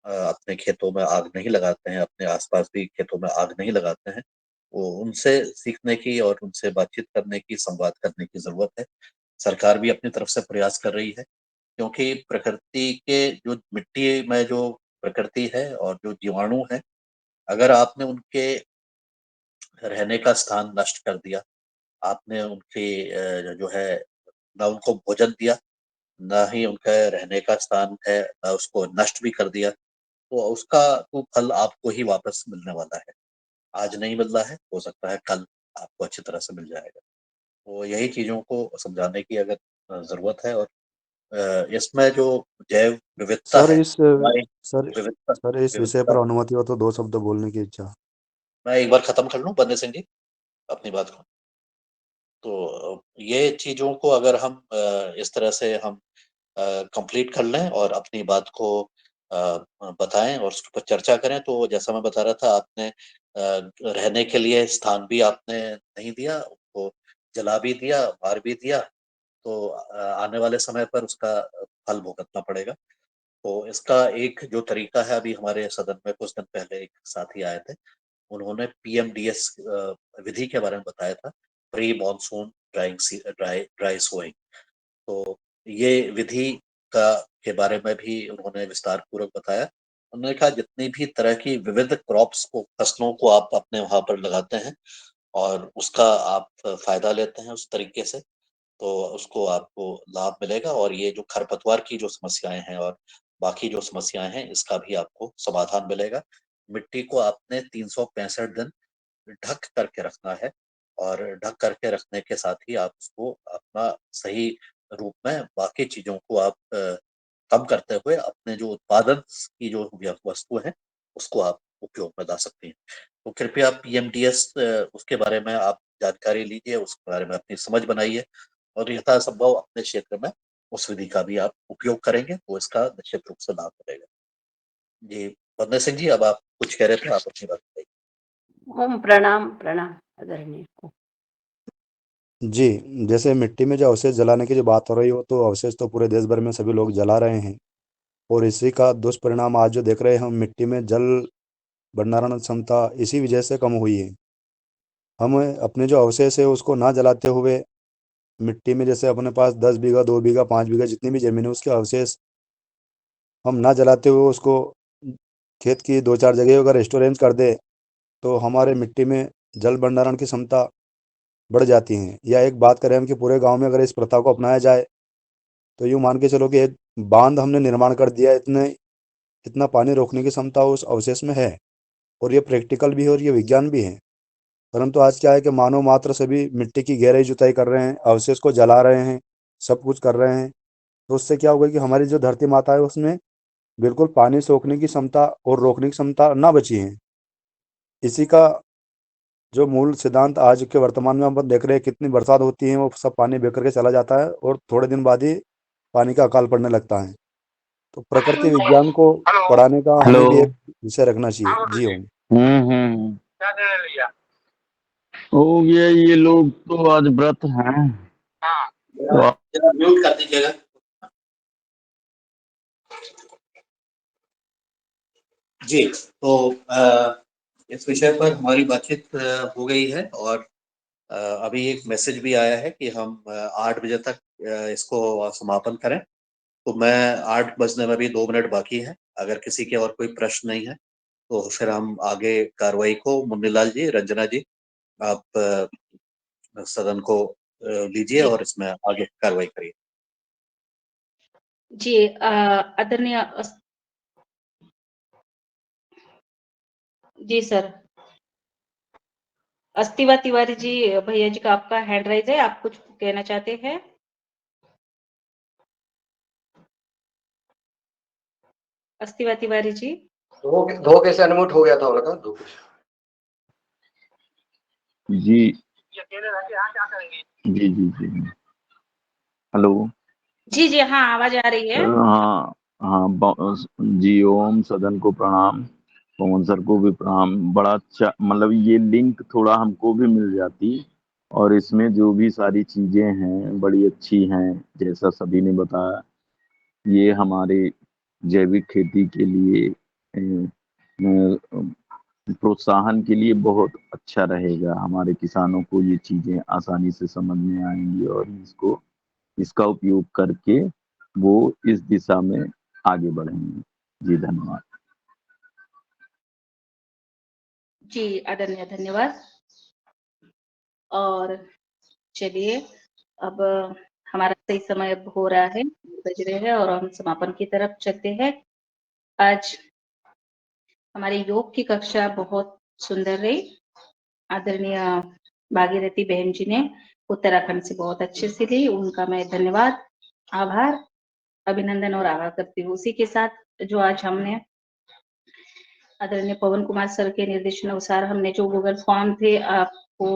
अपने खेतों में आग नहीं लगाते हैं, अपने आसपास भी खेतों में आग नहीं लगाते हैं। वो उनसे सीखने की और उनसे बातचीत करने की, संवाद करने की जरूरत है। सरकार भी अपनी तरफ से प्रयास कर रही है, क्योंकि प्रकृति के जो मिट्टी में जो प्रकृति है और जो जीवाणु है, अगर आपने उनके रहने का स्थान नष्ट कर दिया, आपने उनके जो है ना उनको भोजन दिया, ना ही उनका रहने का स्थान है, ना उसको नष्ट भी कर दिया, तो उसका तो फल आपको ही वापस मिलने वाला है। आज नहीं मिल रहा है, हो सकता है कल आपको अच्छी तरह से मिल जाएगा। तो यही चीजों को समझाने की अगर जरूरत है। और इसमें जो जैव विविधता सर है, इस हमारी सर विविधता सर इस विषय विविधता पर अनुमति हो तो 2 शब्द बोलने की इच्छा। मैं एक बार खत्म कर लूं बंदे सिंह जी अपनी बात को। तो ये चीजों को अगर हम इस तरह से हम कंप्लीट कर लें और अपनी बात को बताएं और उस पर चर्चा करें, तो जैसा मैं बता रहा था, आपने रहने के लिए स्थान भी आपने नहीं दिया, उसको जला भी दिया, मार भी दिया, तो आने वाले समय पर उसका फल भुगतना पड़ेगा। तो इसका एक जो तरीका है, अभी हमारे सदन में कुछ दिन पहले एक साथी आए थे, उन्होंने पीएमडीएस विधि के बारे में बताया था, प्री मॉनसून ड्राई सोइंग। तो ये विधि का के बारे में भी उन्होंने विस्तार पूर्वक बताया। उन्होंने कहा जितनी भी तरह की विविध क्रॉप्स को, फसलों को आप अपने वहां पर लगाते हैं और उसका आप फायदा लेते हैं उस तरीके से, तो उसको आपको लाभ मिलेगा। और ये जो खरपतवार की जो समस्याएं हैं और बाकी जो समस्याएं हैं, इसका भी आपको समाधान मिलेगा। मिट्टी को आपने 365 दिन ढक करके रखना है, और ढक करके रखने के साथ ही आप उसको अपना सही रूप में बाकी चीजों को आप कम करते हुए अपने जो उत्पादन की जो वस्तु है उसको आप उपयोग में ला सकते हैं। तो कृपया पीएमडीएस उसके बारे में आप जानकारी लीजिए, उसके बारे में अपनी समझ बनाइए, और यथासंभव अपने क्षेत्र में उस विधि का भी आप उपयोग करेंगे तो इसका निश्चित रूप से लाभ मिलेगा। जी बंदे सिंह जी, अब आप कुछ कह रहे थे, आप अपनी बात बताइए। ओम प्रणाम प्रणाम आदरणीय। जी, जैसे मिट्टी में जो अवशेष जलाने की जो बात हो रही हो, तो अवशेष तो पूरे देश भर में सभी लोग जला रहे हैं, और इसी का दुष्परिणाम आज जो देख रहे हैं हम, मिट्टी में जल भंडारण क्षमता इसी वजह से कम हुई है। हम अपने जो अवशेष है उसको ना जलाते हुए मिट्टी में, जैसे अपने पास 10 बीघा, 2 बीघा, 5 बीघा जितनी भी जमीन है, उसके अवशेष हम ना जलाते हुए उसको खेत की 2-4 जगह अगर स्टोरेज कर दे, तो हमारे मिट्टी में जल भंडारण की क्षमता बढ़ जाती हैं। या एक बात करें हम कि पूरे गांव में अगर इस प्रथा को अपनाया जाए तो यूँ मान के चलो कि एक बांध हमने निर्माण कर दिया, इतना पानी रोकने की क्षमता उस अवशेष में है, और ये प्रैक्टिकल भी है और ये विज्ञान भी है। परंतु आज क्या है कि मानव मात्र सभी मिट्टी की गहराई जुताई कर रहे हैं, अवशेष को जला रहे हैं, सब कुछ कर रहे हैं। तो उससे क्या होगा कि हमारी जो धरती माता है उसमें बिल्कुल पानी सोखने की क्षमता और रोकने की क्षमता ना बची है। इसी का जो मूल सिद्धांत आज के वर्तमान में हम देख रहे हैं, कितनी बरसात होती है, वो सब पानी बह करके चला जाता है और थोड़े दिन बाद ही पानी का अकाल पड़ने लगता है। तो प्रकृति विज्ञान को पढ़ाने का हमें भी हेलो। एक विषय रखना चाहिए। जी ओम। हम्म। हो गया, ये लोग तो आज व्रत हैं। तो जरा म्यूट कर दीजिएगा। जी, तो इस विषय पर हमारी बातचीत हो गई है, और अभी एक मैसेज भी आया है कि हम 8 बजे तक इसको समापन करें। तो मैं 8 बजने में भी 2 मिनट बाकी है। अगर किसी के और कोई प्रश्न नहीं है तो फिर हम आगे कार्रवाई को, मुन्नीलाल जी, रंजना जी, आप सदन को लीजिए जी और इसमें आगे कार्रवाई करिए। जी आदरणीय जी सर, अस्तिवा तिवारी जी, भैया जी का आपका हैंड राइज है, आप कुछ कहना चाहते हैं? अस्तिवा तिवारी जी। धो कैसे अनम्यूट हो गया था उनका धो जी जी जी जी। हेलो। जी जी हाँ, आवाज आ रही है। हाँ हाँ, जी ओम, सदन को प्रणाम, पवन सर को भी प्रणाम। बड़ा अच्छा, मतलब ये लिंक थोड़ा हमको भी मिल जाती, और इसमें जो भी सारी चीजें हैं बड़ी अच्छी हैं, जैसा सभी ने बताया। ये हमारे जैविक खेती के लिए प्रोत्साहन के लिए बहुत अच्छा रहेगा। हमारे किसानों को ये चीजें आसानी से समझ में आएंगी, और इसका उपयोग करके वो इस दिशा में आगे बढ़ेंगे। जी धन्यवाद। जी आदरणीय, धन्यवाद। और चलिए, अब हमारा सही समय अब हो रहा है, बज रहे हैं और हम समापन की तरफ चलते हैं। आज हमारी योग की कक्षा बहुत सुंदर रही। आदरणीय भागीरथी बहन जी ने उत्तराखंड से बहुत अच्छे से ली, उनका मैं धन्यवाद, आभार, अभिनंदन और आभार करती हूँ। उसी के साथ जो आज हमने आदरणीय पवन कुमार सर के निर्देशानुसार हमने जो गूगल फॉर्म थे आपको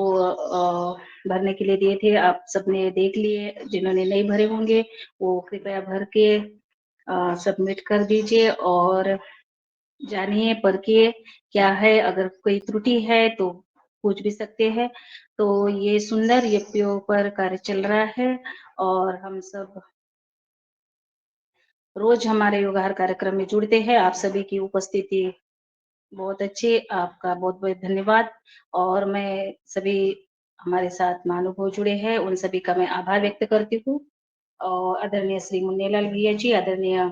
भरने के लिए दिए थे, आप सबने देख लिए। जिन्होंने नहीं भरे होंगे वो कृपया भर के सबमिट कर दीजिए, और जानिए, परखिए क्या है। अगर कोई त्रुटि है तो पूछ भी सकते हैं। तो ये सुंदर एपीओ पर कार्य चल रहा है, और हम सब रोज हमारे योगाहार कार्यक्रम में जुड़ते हैं। आप सभी की उपस्थिति बहुत अच्छी, आपका बहुत बहुत धन्यवाद। और मैं सभी हमारे साथ महानुभाव जुड़े हैं, उन सभी का मैं आभार व्यक्त करती हूँ। और आदरणीय श्री मुन्नीलाल भैया जी, आदरणीय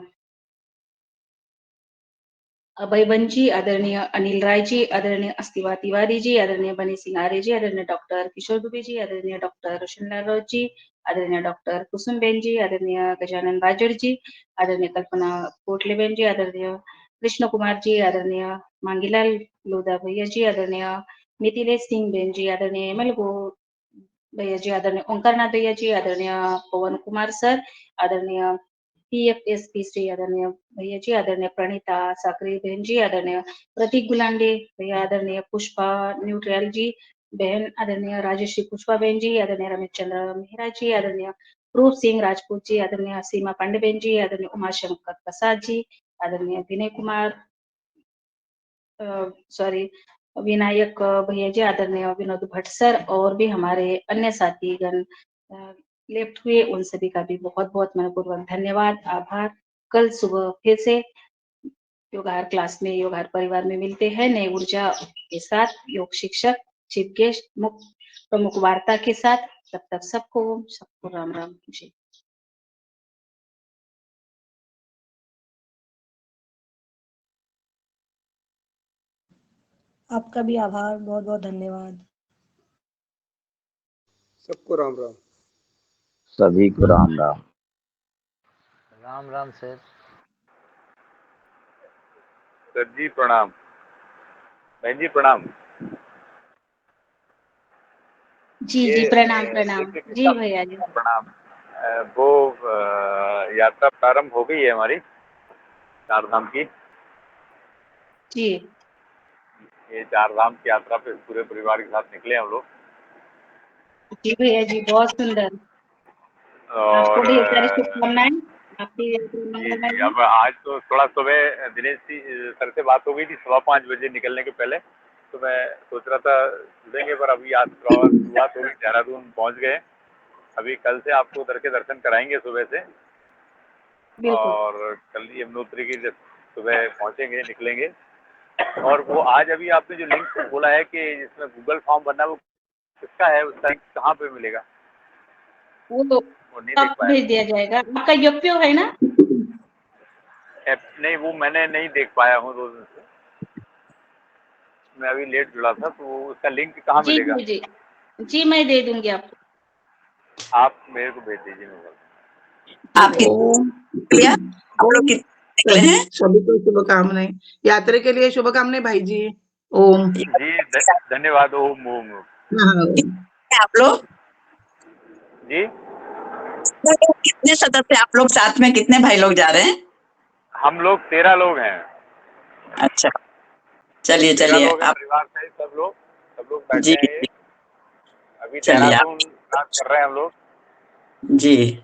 अभय बंजी, आदरणीय अनिल राय जी, आदरणीय अस्तिवा तिवारी जी, आदरणीय बनी सिंह आर्य जी, आदरणीय डॉक्टर किशोर दुबे जी, आदरणीय डॉक्टर रोशनलाल राउत जी, आदरणीय डॉक्टर कुसुम बेन जी, आदरणीय गजानन बाजड़ जी, आदरणीय कल्पना कोटले बेन जी, आदरणीय कृष्ण कुमार जी, आदरणीय मांगीलाल लोधा भैया जी, आदरणीय मिथिलेश सिंह बेन जी, आदरणीय एमएल गो भैया जी, आदरणीय ओंकारनाथ भैया जी, आदरणीय पवन कुमार सर, आदरणीय PFSP श्री आदरणीय भैया जी, आदरणीय प्रणीता साकरी बहन जी, आदरणीय प्रतीक गुलांडे भैया, आदरणीय पुष्पा न्यूट्रल जी बहन, आदरणीय राजेश्री पुष्पा बहन जी, आदरणीय रमेश चंद्र मेहरा जी, आदरणीय रूप सिंह राजपूत जी, आदरणीय सीमा पांडे बहन जी, आदरणीय उमाशंकर प्रसाद जी, आदरणीय विनय कुमार सॉरी विनायक भैया जी, आदरणीय विनोद भट्ट सर, और भी हमारे अन्य साथीगण लेफ्ट हुए, उन सभी का भी बहुत बहुत मनपूर्वक धन्यवाद, आभार। कल सुबह फिर से योगाहार क्लास में, योगाहार परिवार में मिलते हैं नई ऊर्जा के साथ, योग शिक्षक, चीफ गेस्ट, मुख्य प्रमुख वार्ता के साथ। तब तक सबको राम राम जी। आपका भी आभार, बहुत बहुत धन्यवाद। सबको राम राम। सभी को राम राम। राम राम सर। सर जी प्रणाम। बहन जी प्रणाम। जी ये जी प्रणाम प्रणाम जी भैया जी। प्रणाम। वो यात्रा प्रारंभ हो गई है हमारी चार धाम की। जी ये चार धाम की यात्रा पे पूरे परिवार के साथ निकले हम लोग। जी भैया जी बहुत सुंदर। आपको और ढेर सारी शुभकामनाएं। आपकी यात्रा जी मंगलमय जी, हो। अब आज तो थोड़ा सुबह दिनेश जी सर से बात हो गई थी 5:15 बजे निकलने के पहले, तो मैं सोच रहा था जुड़ेंगे, पर अभी आज शुरुआत हो गई, देहरादून पहुंच गए। अभी कल से आपको उधर के दर्शन कराएंगे सुबह से, बिल्कुल और कल यमुनोत्री की सुबह पहुंचेंगे, निकलेंगे। और वो आज अभी आपने जो लिंक बोला है कि जिसमें गूगल फॉर्म भरना, वो किसका है, उसका लिंक कहाँ पे मिलेगा? वो नहीं देख आपको पाया भेज दिया जाएगा। आपका योप्यो है ना? ऐप। नहीं, वो मैंने नहीं देख पाया हूँ 2 दिन से, मैं अभी लेट जुड़ा था, तो वो उसका लिंक कहाँ जी मिलेगा? जी जी जी मैं दे दूंगी आपको। आप मेरे को भेज दीजिए मोबाइल। आप किया आप लोग कितने निकले हैं? सभी को शुभकामनाएं। यात्रा के लिए शुभकामनाएं भाई जी। ओम। जी धन्यवाद। ओम ओम ओम। हाँ। आप लोग जी कितने सदस्य, आप लोग साथ में कितने भाई लोग जा रहे हैं? हम लोग 13 लोग हैं। अच्छा, चलिए 13 चलिए लोग हैं आप। परिवार से, सब लोग जी बैठे हैं। ये अभी चलिए आप। देहरादून बात कर रहे हैं हम लोग। जी